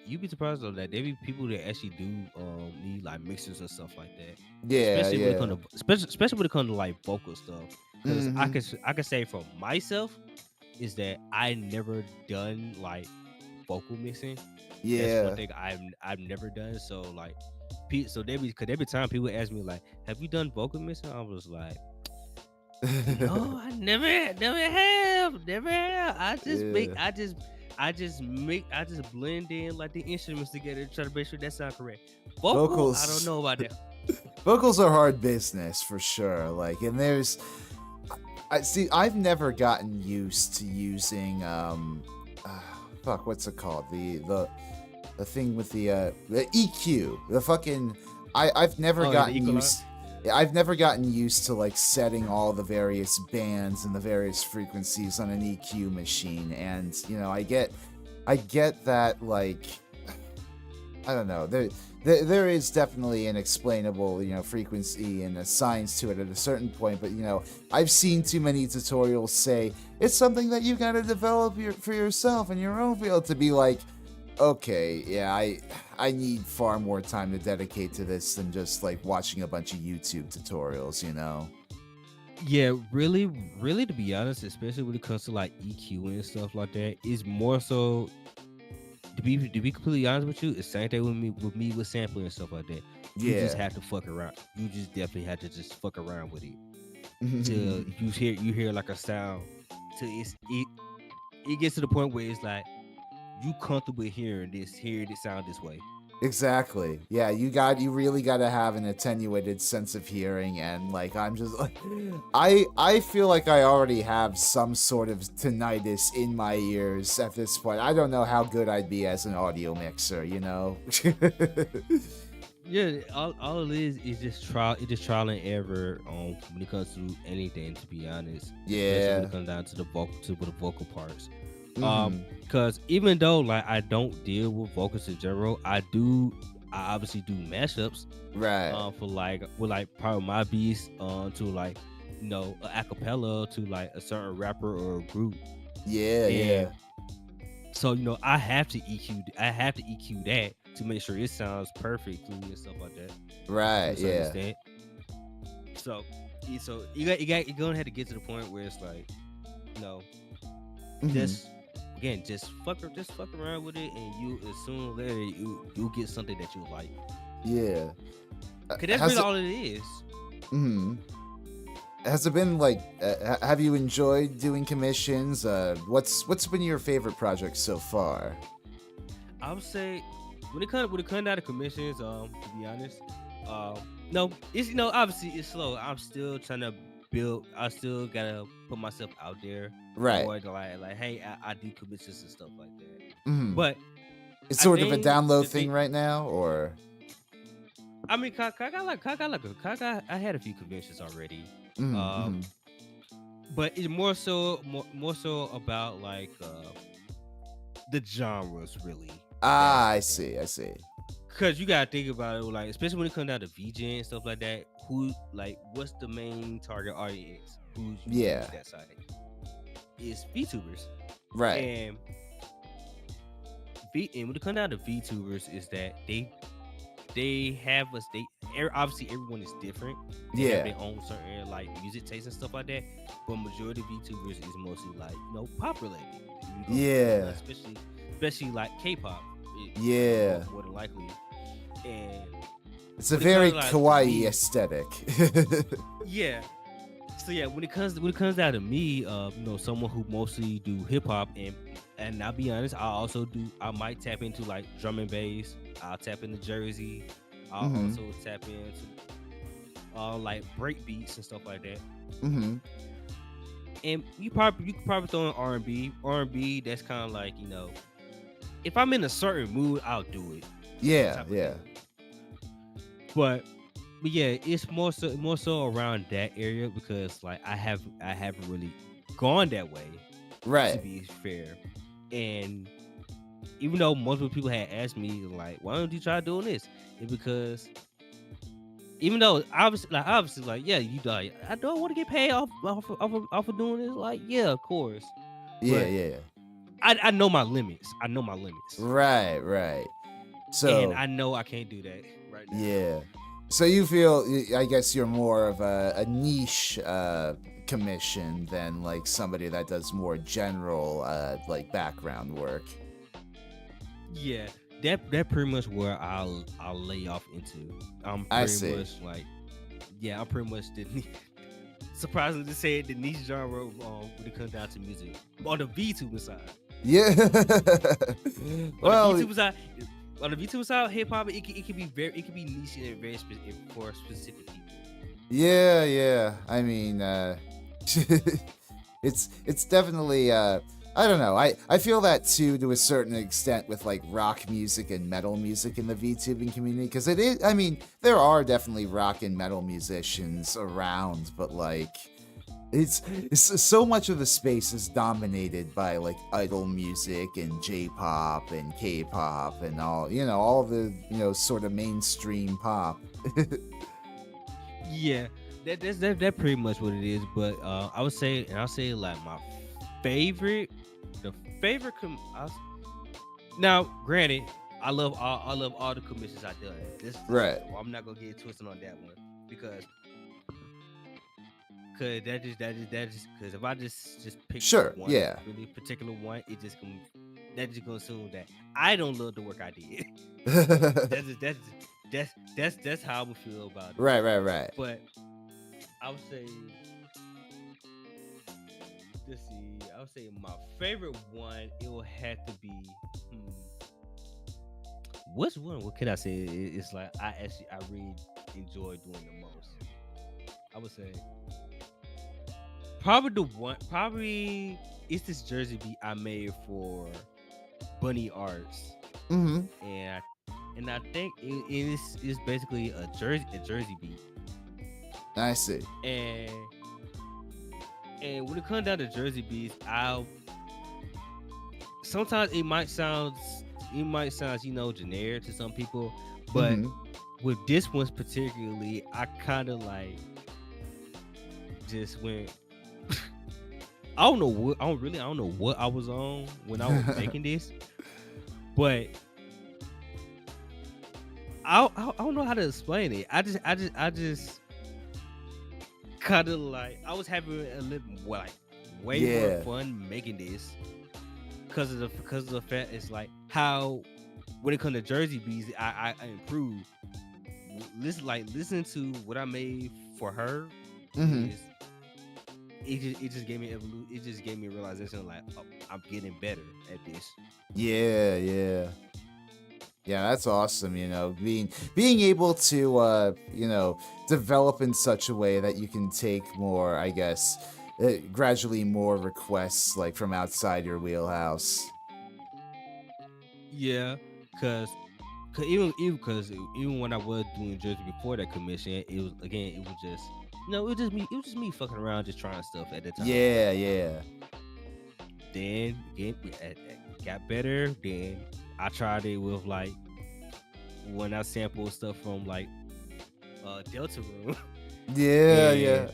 you'd be surprised though that there be people that actually do need like mixers and stuff like that. Yeah, Especially yeah. when it comes to especially when it comes to like vocal stuff. Because Mhm. I could say for myself is that I never done like vocal mixing. That's Yeah. one thing I've never done. So like, so cause every time people ask me like, "Have you done vocal mixing?" I was like, "No, I never have. I just make, Yeah. I just blend in like the instruments together to try to make sure that sound correct. Vocal, Vocals. I don't know about that." Vocals are hard business for sure. Like, and there's, I see. I've never gotten used to using fuck, what's it called? The thing with the EQ. The fucking. I've never Oh, the gotten equalizer? used. I've never gotten used to like setting all the various bands and the various frequencies on an EQ machine, and I get that, like, I don't know. There is definitely an explainable, frequency and a science to it at a certain point. But I've seen too many tutorials say it's something that you gotta develop for yourself in your own field to be like, okay, yeah, I need far more time to dedicate to this than just like watching a bunch of YouTube tutorials. Yeah, really, really, to be honest, especially when it comes to like EQ and stuff like that, is more so to be completely honest with you. It's same thing with me with sampling and stuff like that. You just Yeah. have to fuck around. You just definitely have to just fuck around with it till you hear like a sound. Till it gets to the point where it's like you comfortable hearing it sound this way. Exactly. Yeah, you really got to have an attenuated sense of hearing, and like I'm just like I feel like I already have some sort of tinnitus in my ears at this point. I don't know how good I'd be as an audio mixer. Yeah, all it is just trial. It's just trial and error when it comes to anything. To be honest, especially when Yeah. it comes down to the vocal parts. Mhm. Because even though like I don't deal with vocals in general, I obviously do mashups. Right. For like with like part of my beats to like a acapella to like a certain rapper or a group, Yeah, and yeah. so I have to EQ that to make sure it sounds perfectly and stuff like that to Right, a certain yeah. extent. So you gonna have to get to the point where it's like you know Mhm. just again just fuck around with it, and you as soon as later you'll get something that you like. Yeah. Cause that's Has really it all it is. mhm. Has it been like have you enjoyed doing commissions? What's been your favorite project so far? I would say when it comes down to commissions, to be honest, no, it's obviously it's slow. I'm still trying to build. I still gotta put myself out there Right. more to like hey, I do commissions and stuff like that. Mhm. But It's I sort of a think download the thing, thing right now, or I mean, I had a few conventions already. mhm, Um, mhm. but it's more so about like the genres really. Ah, That's I the thing. see, I see. Cause you gotta think about it, like especially when it comes down to VJ and stuff like that. Who like what's the main target audience? Who's using Yeah, that site? It's VTubers, right. and and when it comes down to VTubers, is that they have us. Obviously everyone is different. They have Yeah, their own certain like music taste and stuff like that. But majority of VTubers is mostly like pop related. If you go, yeah, especially like K-pop, yeah. more than likely. And It's a when it comes very like to kawaii me, aesthetic. yeah. So yeah, when it comes down to me, someone who mostly do hip hop and I'll be honest, I might tap into like drum and bass. I'll tap into Jersey. I'll Mhm, also tap into like break beats and stuff like that. mhm. And you could probably throw in R&B. R&B, that's kind of like if I'm in a certain mood, I'll do it Yeah, type of yeah. thing. But yeah, it's more so around that area because like I haven't really gone that way, to Right. be fair. And even though multiple people had asked me like, why don't you try doing this? It's because even though obviously like yeah, you die. I don't want to get paid off of doing this. Like yeah, of course, Yeah, but yeah. I know my limits. I know my limits, Right, right. and So, I know I can't do that right now. yeah. So you feel, I guess you're more of a niche commission than like somebody that does more general like background work. Yeah, that pretty much where I'll lay off into. I'm I pretty see. much like, yeah, I'm pretty much surprisingly to say the niche genre when it comes down to music on the VTuber side. Yeah. On the Well, VTuber side, hip hop it can be niche and very specific for specific people. yeah, yeah. I mean, it's definitely. I don't know. I feel that too to a certain extent with like rock music and metal music in the VTubing community because it is. I mean, there are definitely rock and metal musicians around, but like it's so much of the space is dominated by like idol music and J-pop and K-pop and all the sort of mainstream pop. Yeah, that pretty much what it is. But I would say, and I'll say like my favorite, the favorite. Now, granted, I love all the commissions I done. Right. Well, I'm not gonna get twisted on that one because because if I just pick Sure, one yeah. really particular one, that just gonna assume that I don't love the work I did. That's how I would feel about it. Right. But I would say, let's see, I would say my favorite one, it will have to be. What's one? What can I say? It's like I really enjoy doing the most. I would say probably it's this jersey beat I made for Bunny Arts, Mm-hmm. and I think it's basically a jersey beat. I see. And when it comes down to jersey beats, sometimes it might sound generic to some people, but with this one's particularly, I kind of like just went. I don't know what I was on when I was making this, but I don't know how to explain it. I just kind of like I was having a little way more fun making this because of the fact it's like how when it comes to jersey beats, I improved. Listen to what I made for her. It just gave me it just gave me a realization like, oh, I'm getting better at this. Yeah, that's awesome. Being able to develop in such a way that you can take more, I guess, gradually more requests like from outside your wheelhouse. Yeah, cause even when I was doing jersey before that commission, it was just it was just me fucking around, just trying stuff at the time. Yeah. Then again, it got better. Then I tried it with like when I sampled stuff from like Delta Room. Yeah.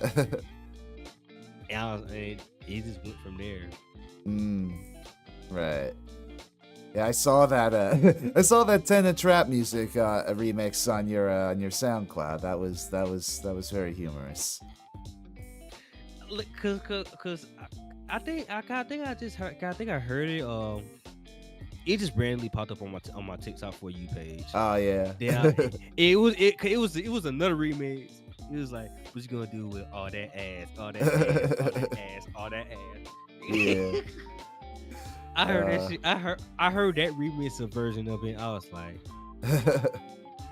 and it just went from there. Right. Yeah, I saw that. I saw that Tenna Trap music a remix on your SoundCloud. That was very humorous. Cause I think I heard it. It just randomly popped up on my TikTok for you page. Oh yeah. It was another remix. It was like, what you gonna do with all that ass, all that ass, all that ass, all that ass? Yeah. I heard that shit. I heard that remix version of it. I was like,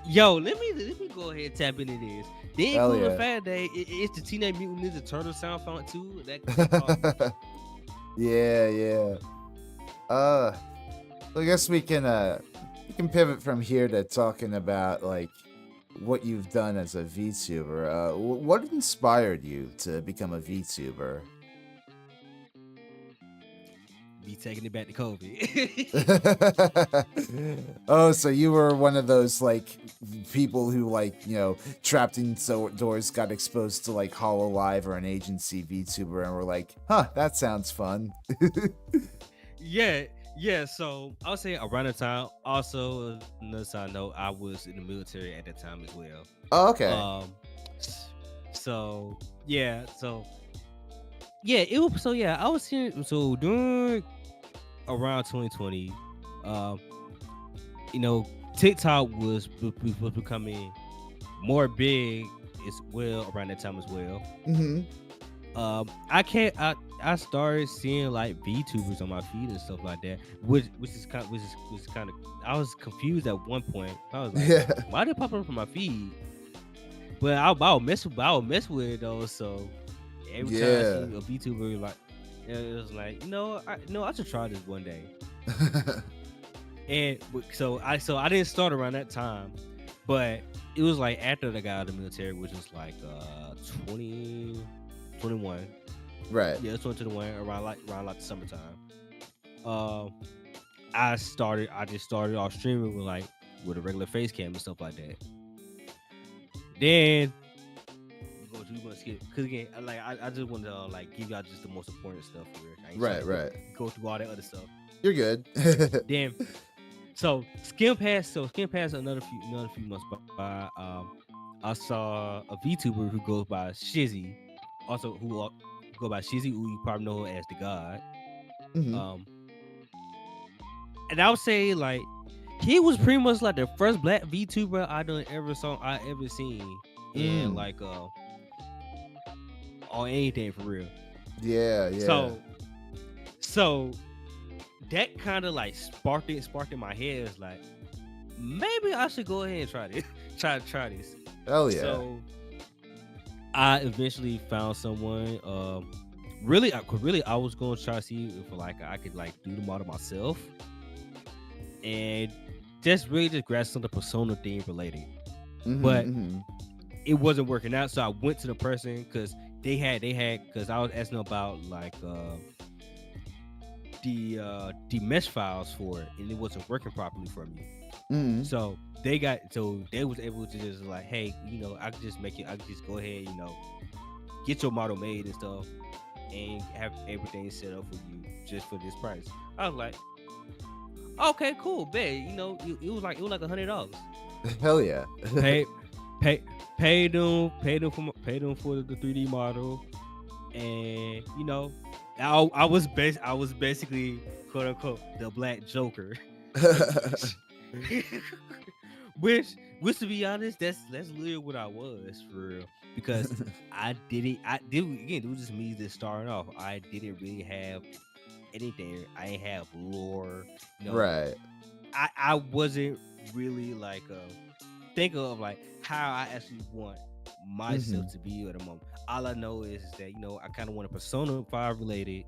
yo, let me go ahead and tap into this. Then cool the fact that it's the Teenage Mutant Ninja Turtle sound font too. Yeah. I guess we can pivot from here to talking about like what you've done as a VTuber. What inspired you to become a VTuber? Be taking it back to COVID. Oh, so you were one of those like people who like trapped indoors got exposed to like Hololive or an agency VTuber and were like, huh, that sounds fun. Yeah, so I'll say around the time. Also, another side note, I was in the military at that time as well. Oh, okay. It was I was here. So during around 2020, TikTok was becoming more big as well around that time as well. I started seeing like VTubers on my feed and stuff like that, which is kind of I was confused at one point. I was like, why did it pop up on my feed? But I would mess with it though. So every time I see a VTuber, like And it was like, I should try this one day. And so I didn't start around that time, but it was like after I got out of the military, which was like 2021. Right. Yeah, it's 2021 around like the summertime. Um, I just started off streaming with a regular face cam and stuff like that. Then we gonna skip because again, I just want to give y'all just the most important stuff for real. I ain't trying Right. to Right. go through all that other stuff. You're good. Then skim past another few months by. I saw a VTuber who goes by Shizzy, also who go by Shizzy, who you probably know as the God. Hmm. Um, and I would say he was pretty much like the first black VTuber I ever seen, and Mm. on anything for real. Yeah. Yeah. So so that kind of sparked in my head. It's like maybe I should go ahead and try this. try this. Hell yeah. So I eventually found someone. Really, I was gonna try to see if I could do the model myself, and just grasp some of the persona theme related. But Mm-hmm. it wasn't working out, so I went to the person because because I was asking about the mesh files for it, and it wasn't working properly for me. Mm-hmm. So they was able to just hey, I could just make it. I could just go ahead, get your model made and stuff, and have everything set up for you just for this price. I was like, okay, cool, bet. It was like $100. Hell yeah. Pay, pay, pay them for the 3D model, and I was basically quote unquote the Black Joker. which to be honest, that's literally what I was for real. Because I did again, it was just me just starting off. I didn't really have anything. I ain't have lore. Right. I wasn't really think of how I actually want myself to be at the moment. All I know is that I kind of want a Persona 5 related,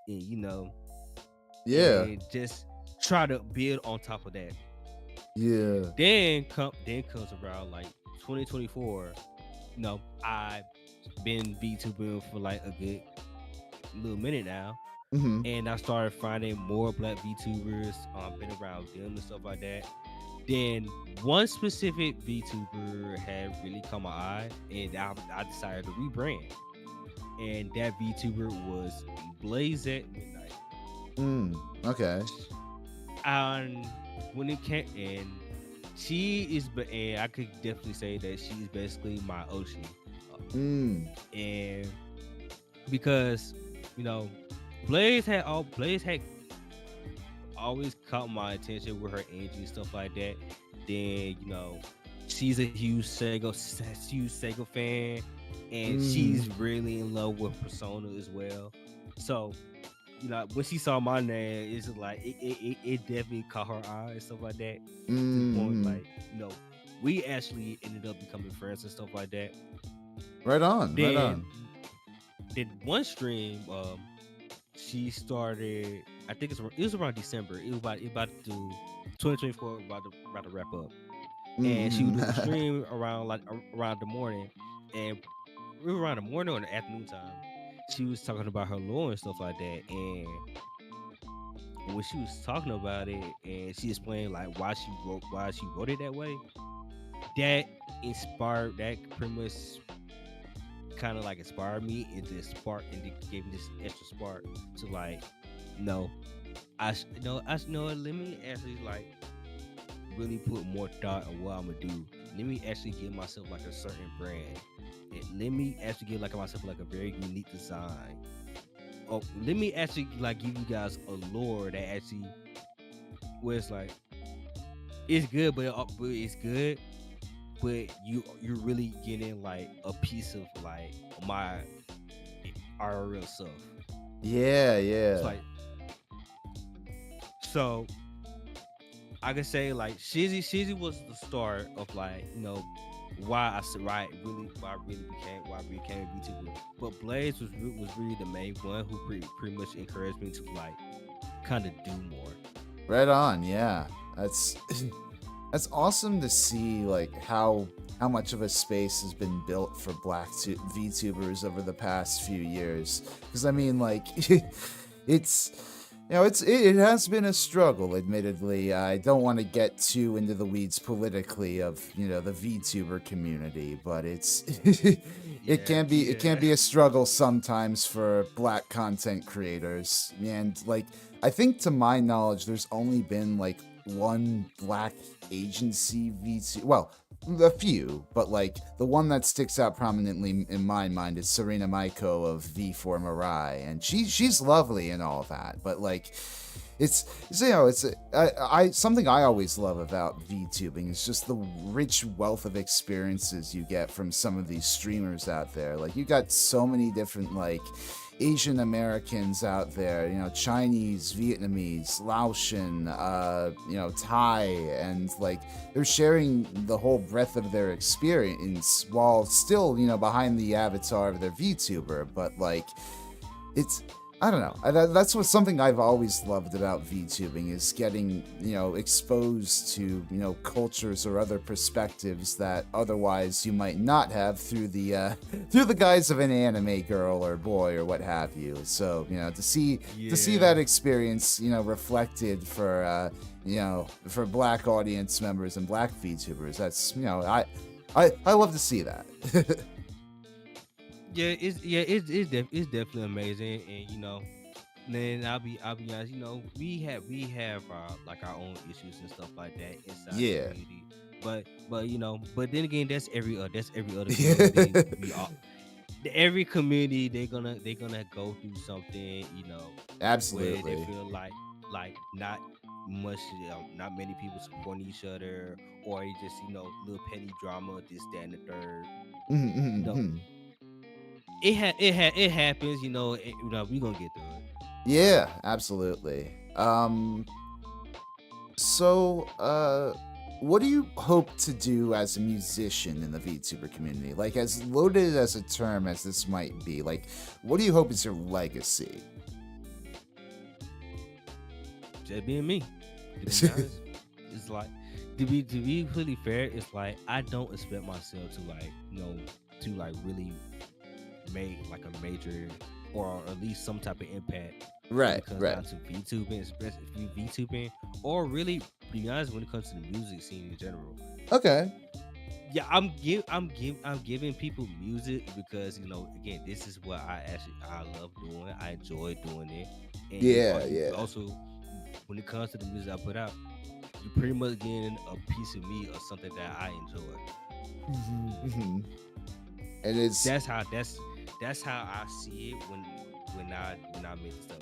and Yeah. and just try to build on top of that. Yeah. Then comes around 2024. I've been VTubing for a good little minute now, Mm-hmm. and I started finding more black VTubers. Been around them and stuff like that. Then one specific VTuber had really caught my eye, and I decided to rebrand. And that VTuber was Blaze at Midnight. Okay. And when it came, and and I could definitely say that she's basically my Oshi. And because Blaze had always caught my attention with her energy and stuff like that. Then she's a huge Sega fan, and she's really in love with Persona as well. So when she saw my name, it's it definitely caught her eye and stuff like that. To the point we actually ended up becoming friends and stuff like that. Right on. Then one stream, she started. I think it was around December. It was about to 2024 about to wrap up, and she would do a stream around the morning, and we were around the morning or the afternoon time. She was talking about her lore and stuff like that, and when she was talking about it, and she explained why she wrote it that way, that pretty much kind of inspired me, and this spark, and it gave me this extra spark to no, let me actually really put more thought on what I'm gonna do. Let me actually give myself a certain brand, and let me actually give myself a very unique design. Oh, let me actually give you guys a lore that actually where it's it's good, but it's good, but you're really getting a piece of my RL self. Yeah. It's so I could say Shizzy was the start of why I really became a VTuber. But Blaze was really the main one who pretty much encouraged me to like kind of do more. Right on, yeah. That's that's awesome to see like how much of a space has been built for VTubers over the past few years. Because I mean, like, it's it has been a struggle. Admittedly, I don't want to get too into the weeds politically of the VTuber community, but it's Yeah, it can yeah, be a struggle sometimes for Black content creators, and like I think to my knowledge, there's only been like one Black agency VT. Well, a few, but like the one that sticks out prominently in my mind is Serena Maiko of V4 Mirai, and she's lovely and all that, but like it's something I always love about VTubing is just the rich wealth of experiences you get from some of these streamers out there. Like you got so many different like Asian Americans out there, Chinese, Vietnamese, Laotian, Thai, and like they're sharing the whole breadth of their experience while still, behind the avatar of their VTuber. But like, it's I don't know. That's what something I've always loved about VTubing is getting, exposed to, cultures or other perspectives that otherwise you might not have through the through the guise of an anime girl or boy or what have you. So, to see that yeah. experience, reflected for Black audience members and Black VTubers, that's, I love to see that. It's definitely amazing, and then I'll be honest. We have like our own issues and stuff like that inside the Yeah. community. But then again, that's every other community. We all every community they're gonna go through something, where they Absolutely. feel like not much, not many people supporting each other, or you just little petty drama, this, that, and the third. You know, Mm-hmm. it happens. We gonna get through it. Yeah, absolutely. So, what do you hope to do as a musician in the VTuber community? Like, as loaded as a term as this might be, like, what do you hope is your legacy? Just being me. To be honest, it's like to be completely fair. It's like I don't expect myself to to like really make like a major or at least some type of impact when Right, it comes right. down to VTubing, especially VTubing, or really to be honest when it comes to the music scene in general. Okay. Yeah, I'm giving people music because again, this is what I love doing. I enjoy doing it, and Yeah, you yeah. also when it comes to the music I put out, you pretty much getting a piece of me or something that I enjoy. Mm-hmm. And it's, That's how I see it when I make stuff.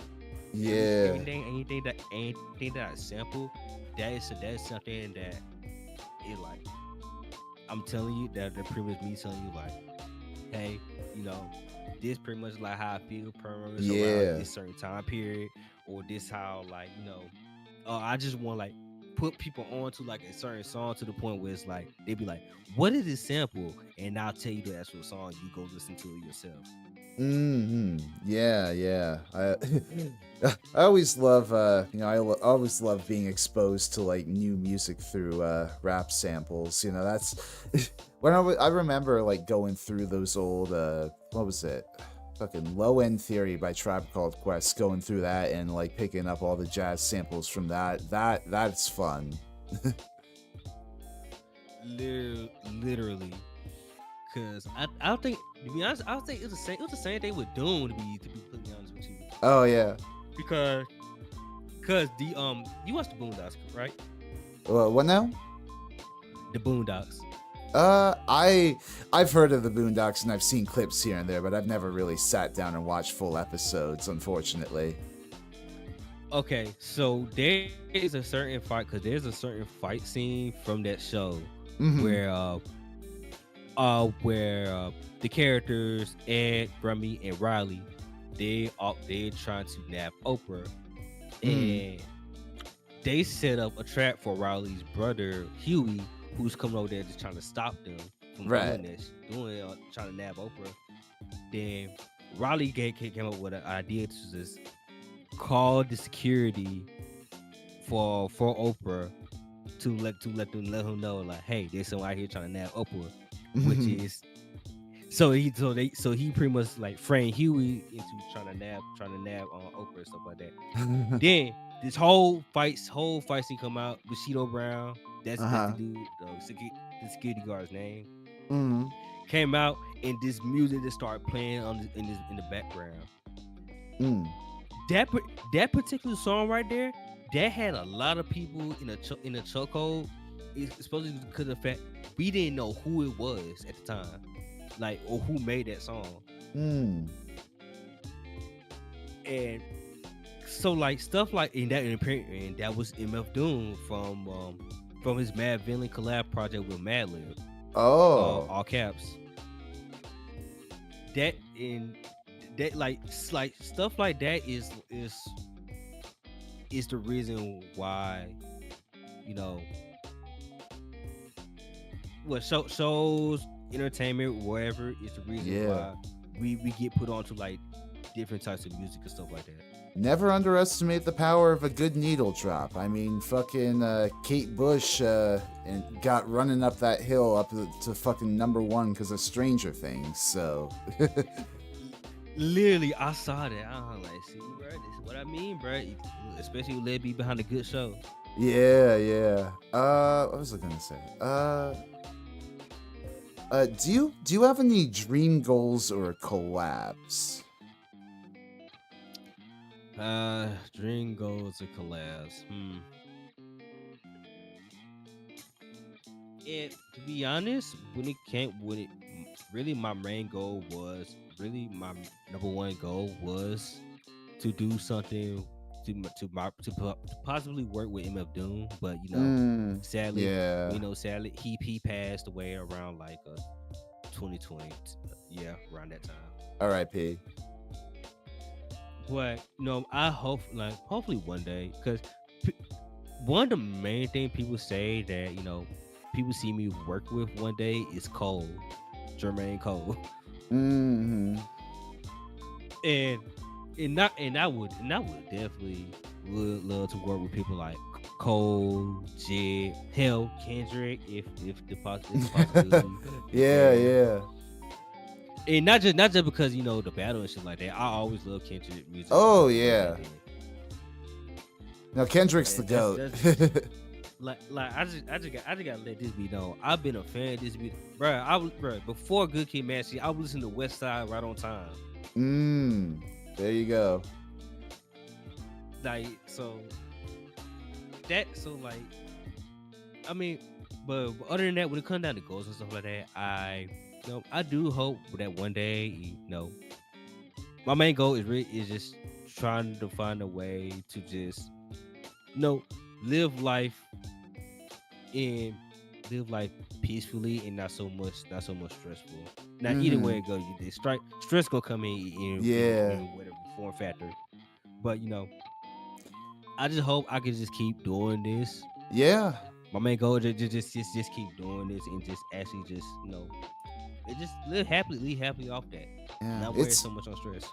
yeah. Anything that I sample, that is something that it like I'm telling you that pretty much me telling you like, hey, you know, this pretty much like how I feel pretty much around Yeah. this certain time period, or this how I just want like put people on to like a certain song to the point where it's like they be like, what is this sample? And I'll tell you the actual song. You go listen to it yourself. Hmm. Yeah, yeah. I always love always love being exposed to like new music through rap samples. That's when I remember like going through those old what was it? Fucking Low End Theory by Tribe Called Quest, going through that and like picking up all the jazz samples from that. That's fun. Literally, because I don't think to be honest, I don't think it was the same thing with Doom to be completely honest with you, Oh yeah. because the you watched the Boondocks, right? What now? The Boondocks. I've heard of the Boondocks and I've seen clips here and there, but I've never really sat down and watched full episodes, unfortunately. Okay, so there's a certain fight scene from that show Mm-hmm. where the characters Ed, Remy, and Riley they trying to nab Oprah, Mm. and they set up a trap for Riley's brother Huey, who's coming over there just trying to stop them. from Right. trying to nab Oprah. Then Riley came up with an idea to just call the security for Oprah to let him know like, hey, there's someone out here trying to nab Oprah, which is so he pretty much like framed Huey into trying to nab Oprah and stuff like that. Then this whole fight scene come out. Bushido Brown, that's the Uh-huh. dude, the security guard's name, Mm. came out, and this music just started playing in the background. Mm. That that particular song right there, that had a lot of people in a chokehold. It's supposed because of the fact we didn't know who it was at the time, like, or who made that song. Mm. And so like stuff like in that was MF Doom from his Mad Villain collab project with Madlib, Oh. all caps. That in that like stuff like that is the reason why, you know, what shows, entertainment, whatever, is the reason Yeah. why we get put onto like different types of music and stuff like that. Never underestimate the power of a good needle drop. I mean, fucking Kate Bush and got running up that hill up to fucking #1 because of Stranger Things. So, Literally, I saw that. I'm like, see, bro, this is what I mean, bro. Especially with Let Be behind a good show. yeah, yeah. What was I gonna say? Do you have any dream goals or collabs? Dream goals and collabs. And to be honest, really my main goal was really my number one goal was to do something to possibly work with MF Doom, but sadly, Yeah. sadly he passed away around like 2020, around that time. R.I.P. But I hopefully one day, because one of the main thing people say that people see me work with one day is Cole, Jermaine Cole, Mm-hmm. and I would definitely would love to work with people like Cole, Jid, hell, Kendrick, if the possibility. Yeah. And not just because the battle and shit like that. I always love Kendrick music. Oh yeah. No, Kendrick's the goat. Like I just gotta let this be known. I've been a fan of this beat, bro. Before Good Kid, Mad City, I was listening to West Side Right on Time. There you go. Like I mean, but other than that, when it comes down to goals and stuff like that, I do hope that one day, my main goal is just trying to find a way to just, live life peacefully and not so much stressful. Now, either way it goes, stress gonna come in whatever form factor. But I just hope I can just keep doing this. Yeah. My main goal is just keep doing this and just actually just and just live happily off that. Yeah. Not worry so much on stress.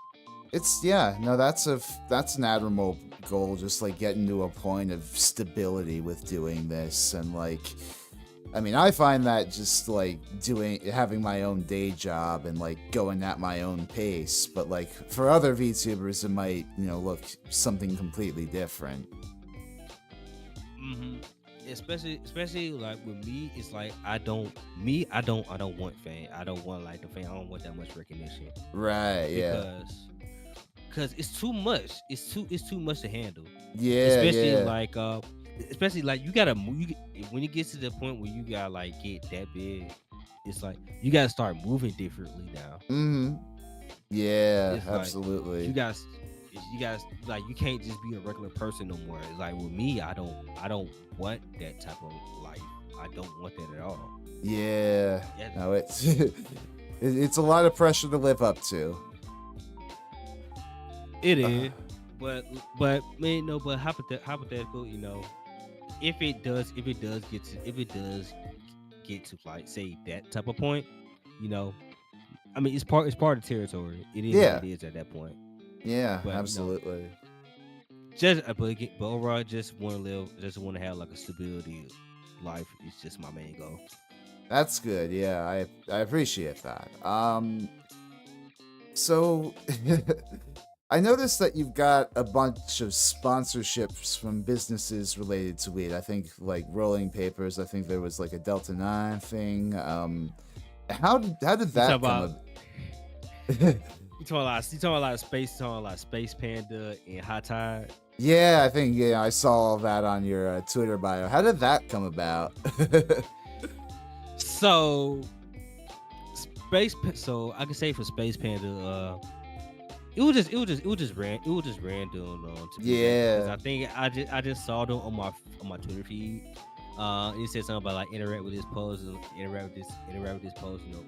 That's an admirable goal, just like getting to a point of stability with doing this. And like, I mean, I find that just like having my own day job and like going at my own pace, but like for other VTubers it might look something completely different. Especially like with me, it's like I don't want fame. I don't want like the fame. I don't want that much recognition. Right. Yeah. Because it's too much. It's too much to handle. Yeah. Especially like you gotta move. When it gets to the point where you gotta like get that big, it's like you gotta start moving differently now. Mm-hmm. Yeah. It's absolutely. Like, you guys like you can't just be a regular person no more. It's like with me, I don't want that type of life. I don't want that at all. Yeah. No, it's it's a lot of pressure to live up to. It is, but man, no. But hypothetical, if it does get to like say that type of point, you know, I mean it's part of the territory. It is what Yeah. it is at that point. Yeah, But absolutely. just but overall, just want to live, just want to have like a stability life. It's just my main goal. That's good. Yeah, I appreciate that. So I noticed that you've got a bunch of sponsorships from businesses related to weed. I think like Rolling Papers. I think there was like a Delta 9 thing. How did You talk that come about up? you talking about Space Panda and Hot Tide. Yeah, I think I saw all that on your Twitter bio. How did that come about? So so I can say for Space Panda, it was just random to be fair, because Yeah. I think I just saw them on my Twitter feed. It said something about like interact with this post and interact with this post. You know,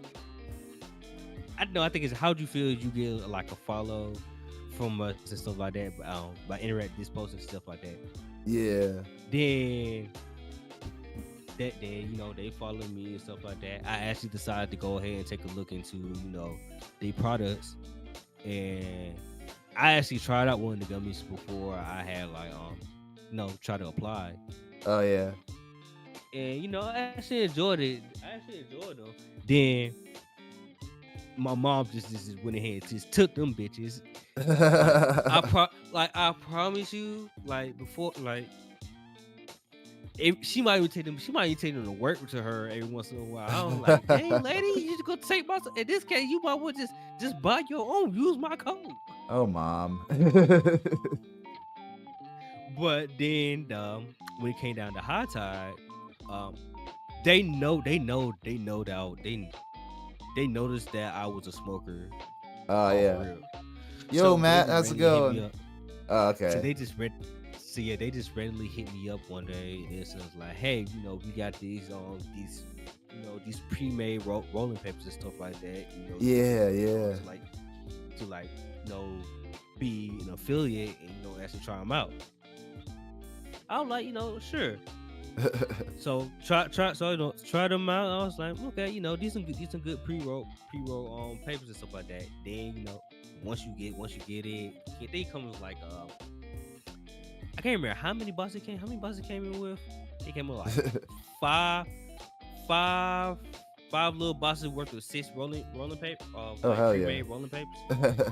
I don't know. I think it's how do you feel you get like a follow from us and stuff like that, by interact with this post and stuff like that. Yeah. Then you know they follow me and stuff like that. I actually decided to go ahead and take a look into the products, and I actually tried out one of the gummies before I had like try to apply, Oh yeah. and I actually enjoyed it. I actually enjoyed them. Then my mom just went ahead and just took them bitches. I promise you, like before, like she might even take them. She might even take them to work to her every once in a while. I was like, "Hey, lady, you just go take my." In this case, you might well just buy your own. Use my code. Oh, mom. But then when it came down to High Tide, um, they noticed that I was a smoker. Oh Off yeah. real. Yo, So they Matt, just how's it randomly hit me going? up. Oh, So okay. they just read. So yeah, they just randomly hit me up one day and says like, "Hey, we got these pre-made rolling papers and stuff like that. Yeah, yeah. To like be an affiliate and actually try them out." I was like, sure. So try them out. I was like, okay, these some good pre-roll papers and stuff like that. Then once you get it, they come with like I can't remember how many boxes it came. How many boxes it came in with? It came with like five, five, five little boxes worth of 6 rolling paper, Oh, like hell yeah. pre-made rolling papers.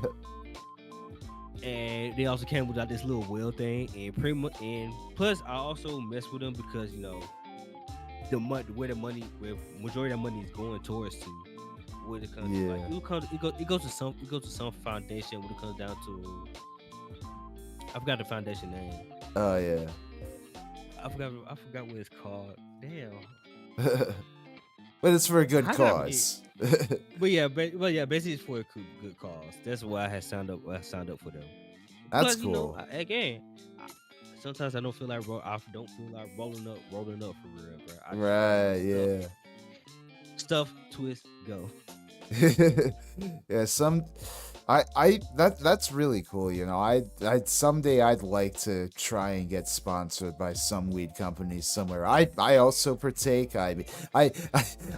And they also came with like this little wheel thing, and pretty much, and plus I also mess with them because where majority of the money is going towards to. When it comes to like it goes to some foundation when it comes down to. I forgot the foundation name. Oh yeah. I forgot what it's called. Damn. But it's for a good How did I forget? cause. But yeah, basically it's for a good cause. That's why I had signed up. I signed up for them. That's Plus, cool. again, sometimes I don't feel like rolling up for real, bro. I just Right, rather yeah. stuff, twist, go. Yeah, that's really cool. I someday I'd like to try and get sponsored by some weed company somewhere. I also partake. I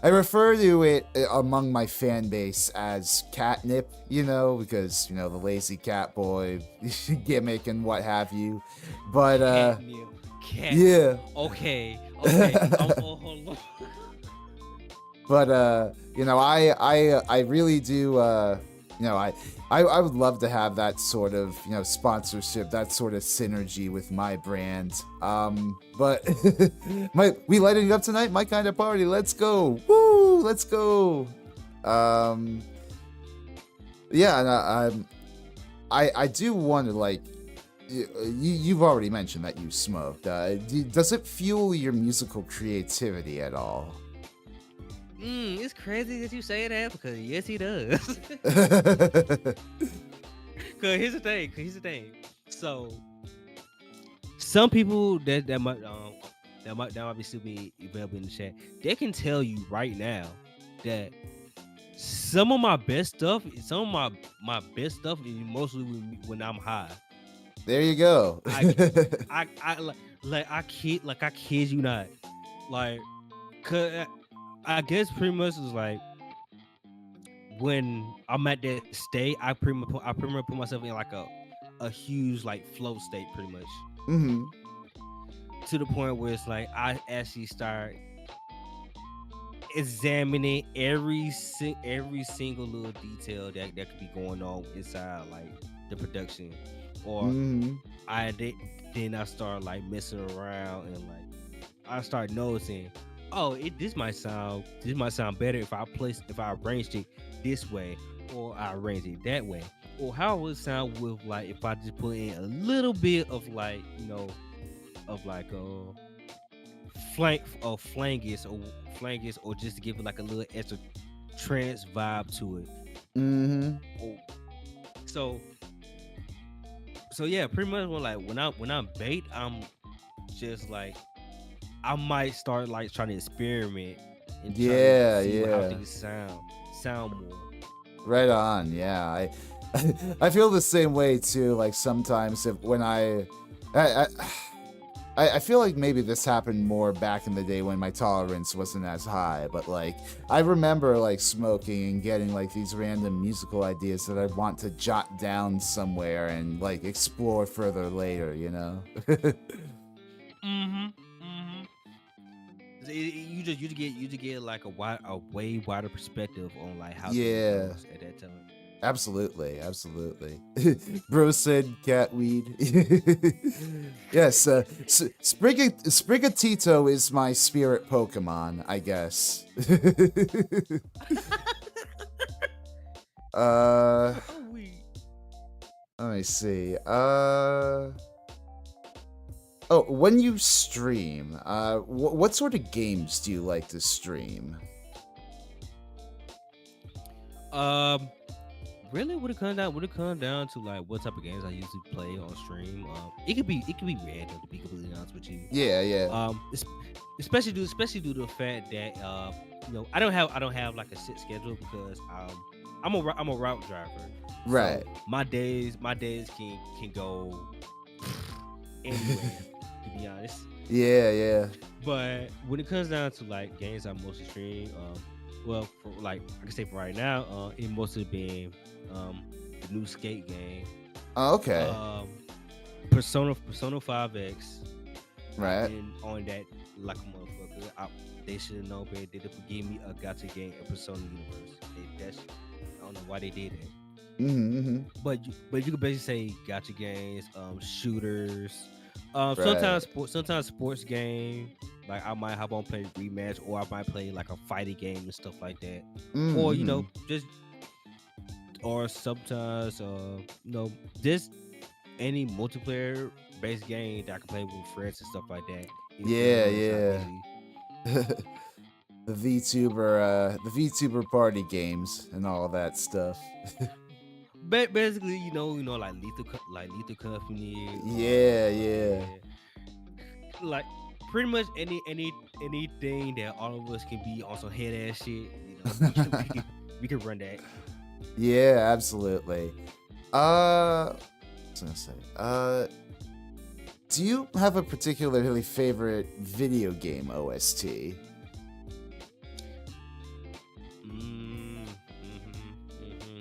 refer to it among my fan base as catnip. Because the lazy cat boy gimmick and what have you. But Cat. yeah. Okay. Hold on. But I really do I would love to have that sort of sponsorship, that sort of synergy with my brand. But we lighting up tonight, my kind of party. Let's go. Woo, let's go. Yeah, and I do wonder, like, you've already mentioned that you smoked. Does it fuel your musical creativity at all? It's crazy that you say that because yes, he does. Cause here's the thing. So some people that might be still be available in the chat. They can tell you right now that some of my best stuff is mostly when I'm high. There you go. I kid you not, like, cause I guess pretty much is like when I'm at that state, I pretty much put myself in like a huge like flow state, pretty much Mm-hmm. to the point where it's like I actually start examining every single little detail that could be going on inside like the production, or Mm-hmm. I did then I start like messing around and like I start noticing, oh, this might sound better if I arranged it this way, or I arranged it that way, or how it would sound with like if I just put in a little bit of like of like flanges or just to give it like a little extra trance vibe to it. Mm-hmm. Oh, so yeah, pretty much when I'm bait, I'm just like I might start like trying to experiment and try to Yeah, see how yeah. things sound more. Right on. Yeah, I I feel the same way too. Like sometimes if when I I feel like maybe this happened more back in the day when my tolerance wasn't as high, but like I remember like smoking and getting like these random musical ideas that I want to jot down somewhere and like explore further later, you know? Mm-hmm. Mm-hmm. You just get like a way wider perspective on like how things Yeah, goes at that time. absolutely, absolutely. Bro said cat weed. Yes, Sprigatito is my spirit Pokemon, I guess. uh, Oh, we. Let me see. Oh, when you stream, what sort of games do you like to stream? Um, really, would it come down to like what type of games I usually play on stream? It could be random to be completely honest with you. Yeah, yeah. Es- especially due to the fact that I don't have like a set schedule because I'm a route driver, Right. so my days can go anywhere to be honest. Yeah, yeah. But when it comes down to like games I mostly stream, well, for like I can say for right now, it mostly been the new skate game, Oh, okay. um, Persona 5X. I've Right. been on that like a motherfucker. They should have known better. They gave me a gotcha game, a Persona universe. I don't know why they did that. Mm-hmm, mm-hmm. But you could basically say gotcha games, shooters, Right. sometimes sports game. Like I might hop on play rematch, or I might play like a fighting game and stuff like that, or Mm-hmm. just or sometimes just any multiplayer based game that I can play with friends and stuff like that. It really Yeah, works out yeah. easy. The VTuber party games and all that stuff. Basically, like like Lethal Company, Yeah, yeah. yeah, like pretty much anything that all of us can be on some head ass shit. We can run that. Yeah, absolutely. What was I gonna say? Do you have a particularly favorite video game OST?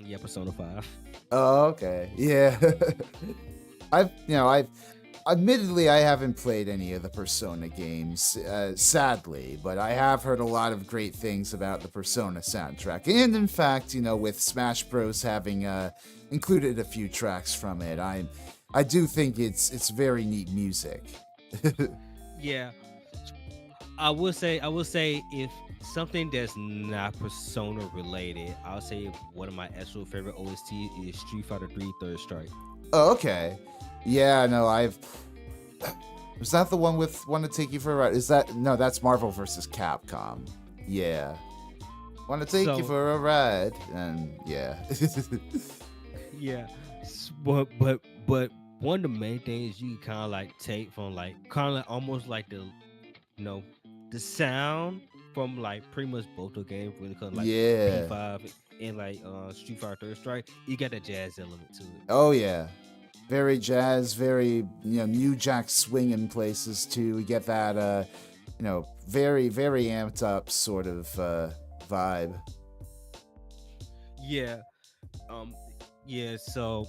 Yeah, Persona 5. Oh, okay. Yeah. I've admittedly I haven't played any of the Persona games, sadly, but I have heard a lot of great things about the Persona soundtrack. And in fact, with Smash Bros having included a few tracks from it, I do think it's very neat music. Yeah, I will say if something that's not Persona related, I'll say one of my actual favorite OST is Street Fighter 3 Third Strike. Oh, okay. Yeah, no, I've was that the one with "Want to Take You for a Ride"? Is that no? That's Marvel versus Capcom. Yeah, "Want to Take You So for a Ride," and yeah. yeah, but one of the main things you kind of like take from like kind of like almost like you know the sound from like pretty much both the games when it comes to, like Yeah. P5 and like Street Fighter Third Strike, you got that jazz element to it. Oh yeah. Very jazz, very New Jack swing in places too. We get that very, very amped up sort of vibe. Yeah. Um. Yeah. So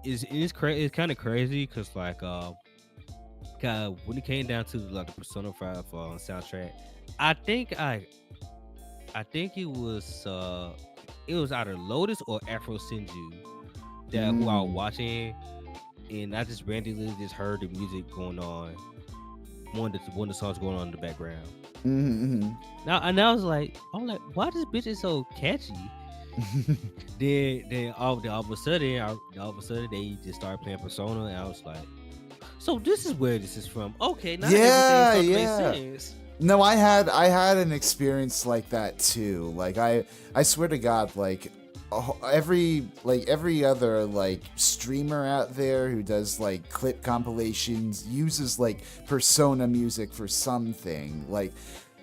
it's kind of crazy because like when it came down to like the Persona 5 soundtrack, I think I I think it was either Lotus or Afro Sinju that who I was Mm. watching, and I just randomly just heard the music going on, one of the songs going on in the background. Mm-hmm. And I was like, why this bitch is so catchy? Then all of a sudden they just started playing Persona, and I was like, so this is where this is from. Okay, now everything Yeah, starts to make yeah. sense. No, I had an experience like that too. Like I swear to God, like every other like streamer out there who does like clip compilations uses like Persona music for something. Like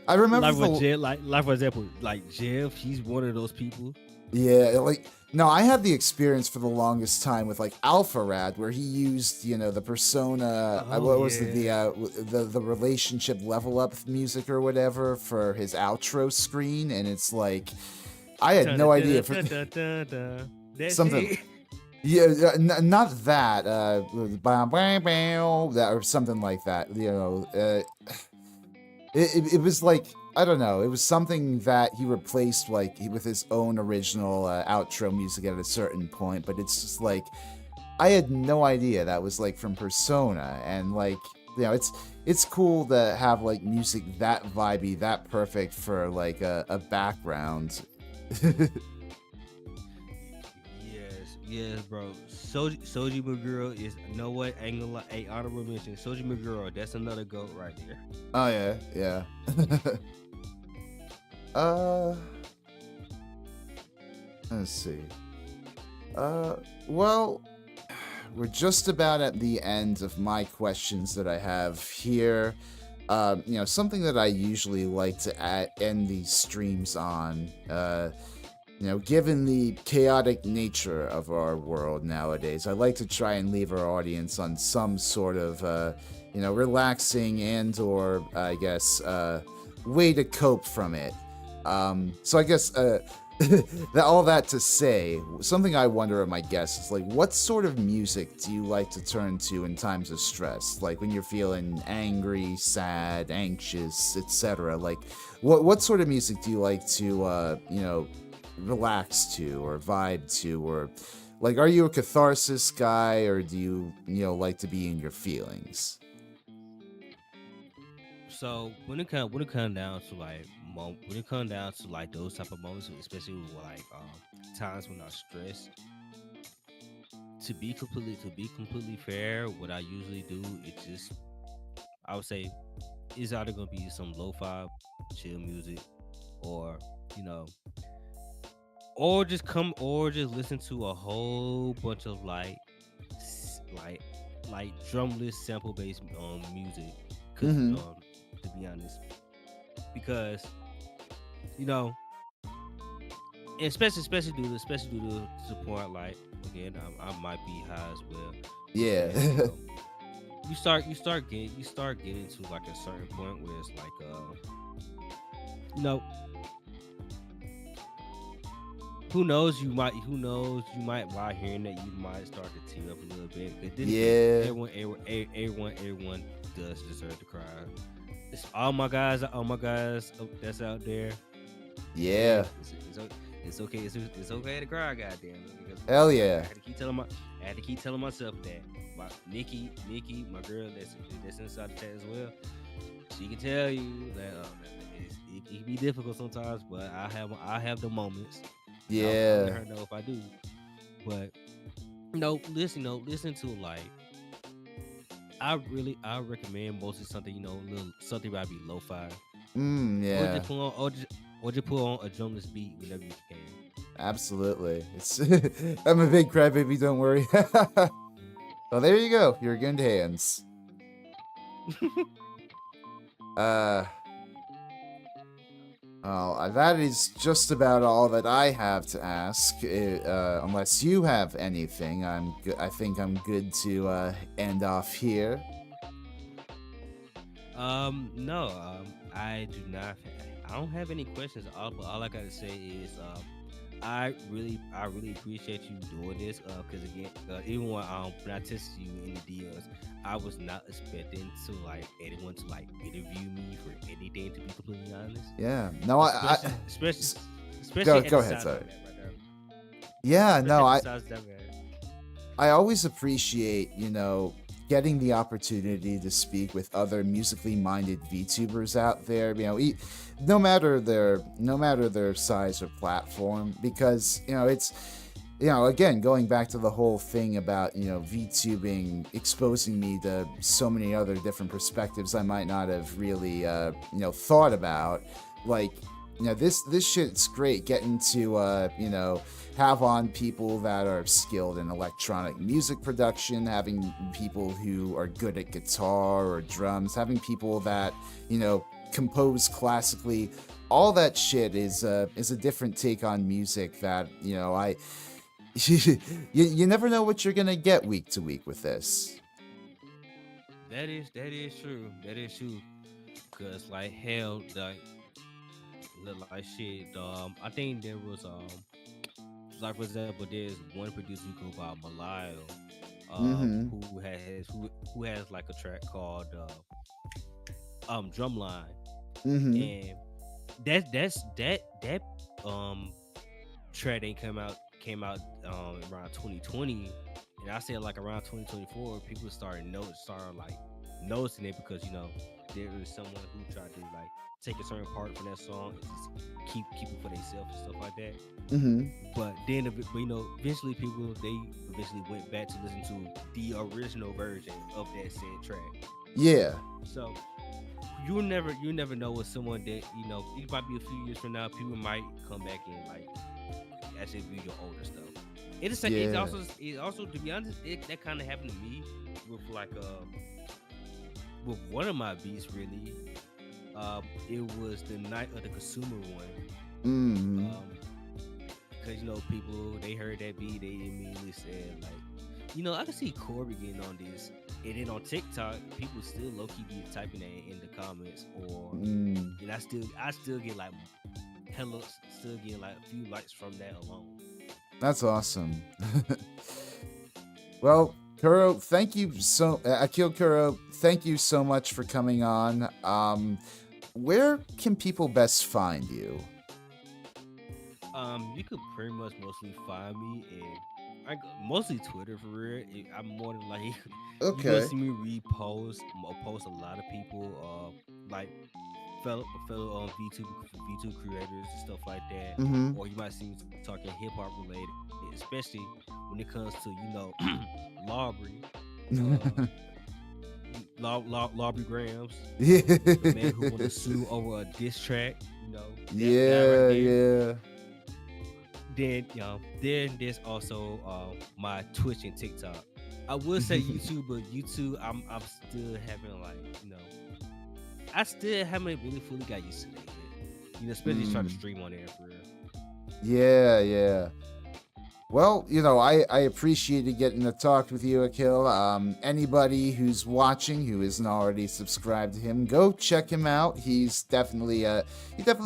I remember Like for example, like Jeff, he's one of those people. yeah, like no, I had the experience for the longest time with like Alpha Rad, where he used the Persona. Oh What was it, yeah. the relationship level up music or whatever for his outro screen, and it's like I had Dun, no dun, idea dun, for dun, dun, dun, dun. That something. shit. Yeah, not that. That or something like that. It was like I don't know. It was something that he replaced like with his own original outro music at a certain point. But it's just like I had no idea that was like from Persona, and like it's cool to have like music that vibey, that perfect for like a background. Yes, bro. Soji Maguro is, you know what? I ain't gonna lie. Hey, honorable mention. Soji Maguro, that's another goat right there. Oh yeah, yeah. uh, let's see. Well, we're just about at the end of my questions that I have here. Something that I usually like to end these streams on. Given the chaotic nature of our world nowadays, I like to try and leave our audience on some sort of, relaxing and/or, I guess, way to cope from it. So I guess all that to say, something I wonder of my guests is like, what sort of music do you like to turn to in times of stress? Like when you're feeling angry, sad, anxious, etc. Like, what sort of music do you like to, relax to or vibe to, or like are you a catharsis guy, or do you like to be in your feelings? So when it comes down to like those type of moments, especially with like times when I'm stressed, to be completely fair, what I usually do is just, I would say, it's either gonna be some lo-fi chill music, or you know or just listen to a whole bunch of s- like drumless sample based music, because Mm-hmm. to be honest, because you know especially due to support, like, again, I might be high as well, Yeah. and you start getting to like a certain point where it's like you know who knows, you might, while hearing that, you might start to tear up a little bit. But then again, Yeah. everyone does deserve to cry. It's all my guys that's out there. Yeah. Man, it's okay. It's okay to cry, goddamn it. Because Hell yeah. I had to keep telling myself that. My Nikki, my girl that's inside the chat as well, she can tell you that it can be difficult sometimes, but I have the moments. I'll let Yeah. her know if I do. But no, listen to, like, I recommend mostly something, little something about be lo-fi, or Yeah. just put on or just put on a drumless beat whenever you can. Absolutely. It's I'm a big crybaby, don't worry. Well, there you go. You're in good hands. uh that is just about all that I have to ask. Unless you have anything, I think I'm good to end off here. No, I do not. I don't have any questions. All I gotta say is, I really appreciate you doing this. Because again, even when I tested you in the DMs, I was not expecting to like anyone to like interview me for anything. To be completely honest, Yeah. No, especially, especially, s- especially at go the ahead. size Sorry. I'm at right now. Yeah. Especially No, at the size that I'm at. I always appreciate, getting the opportunity to speak with other musically minded VTubers out there, no matter their size or platform, because, it's, again, going back to the whole thing about, VTubing exposing me to so many other different perspectives I might not have really, thought about. Like, this shit's great getting to, have on people that are skilled in electronic music production, having people who are good at guitar or drums, having people that, compose classically. All that shit is a different take on music that, I you never know what you're gonna get week to week with this. That is true. That is true. Cause like hell, like shit. I think there was like for example, there's one producer group called Malio, Mm-hmm. who has like a track called Drumline, Mm-hmm. and that um track ain't came out around 2020, and I said like around 2024, people started like noticing it because there is someone who tried to like take a certain part from that song and just keep it for themselves and stuff like that. Mm-hmm. But then, eventually people they eventually went back to listen to the original version of that said track. Yeah. So you never know what someone that it might be a few years from now. People might come back and like actually view your older stuff. Yeah. It also to be honest, that kind of happened to me with like with one of my beats really. It was the night of the consumer one. Mm-hmm. Um, because people they heard that beat, they immediately said like, I can see Corby getting on this, and then on TikTok, people still low key be typing that in the comments, or Mm. and I still get like hello, still get like a few likes from that alone. That's awesome. Well, Kuro, thank you Akil Kuro, thank you so much for coming on. Where can people best find you? You could pretty much mostly find me in mostly Twitter for real. I'm more than like you gonna Okay. see me post a lot of people, like fellow VTube creators and stuff like that, Mm-hmm. or you might see me talking hip hop related, especially when it comes to Lawbury, uh, Lawbury Grams, the man who want to sue over a diss track. That guy right Yeah, there. yeah. Then there's also my Twitch and TikTok. I would say YouTube, but YouTube, I'm still having like I still haven't really fully got used to that yet. Especially trying to Mm. stream on there for real. Yeah, yeah. Well, I appreciated getting to talk with you, Akil. Anybody who's watching who isn't already subscribed to him, go check him out. He definitely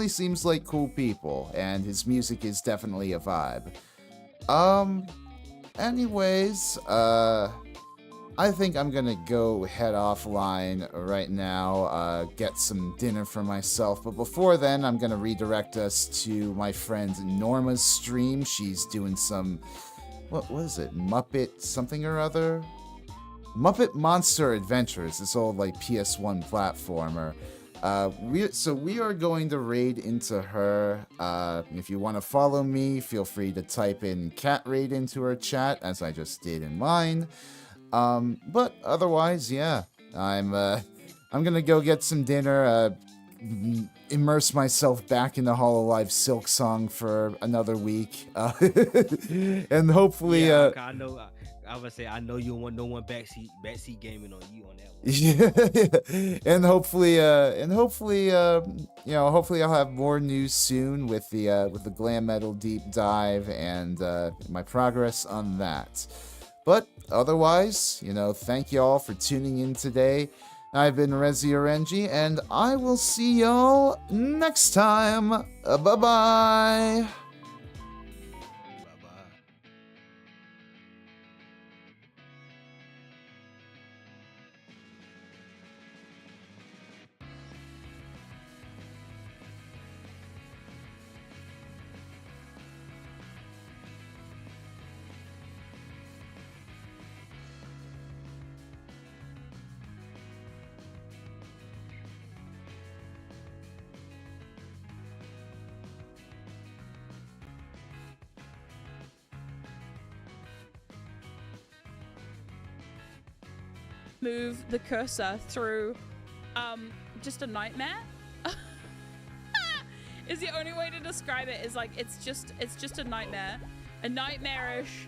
seems like cool people, and his music is definitely a vibe. Um, anyways, I think I'm gonna go head offline right now, get some dinner for myself. But before then, I'm gonna redirect us to my friend Norma's stream. She's doing some, what was it? Muppet something or other? Muppet Monster Adventures, this old like PS1 platformer. We are going to raid into her. If you want to follow me, feel free to type in cat raid into her chat, as I just did in mine. But otherwise, yeah, I'm gonna go get some dinner, immerse myself back in the Hololive Silk Song for another week, and hopefully, Yeah, I know. I would say I know you don't want no one backseat gaming on you on that one. yeah, and hopefully I'll have more news soon with the glam metal deep dive and my progress on that. But otherwise, thank you all for tuning in today. I've been Rezi Orenji, and I will see y'all next time. Bye-bye. Bye-bye. Move the cursor through just a nightmare is the only way to describe it. Is like it's just a nightmare, a nightmarish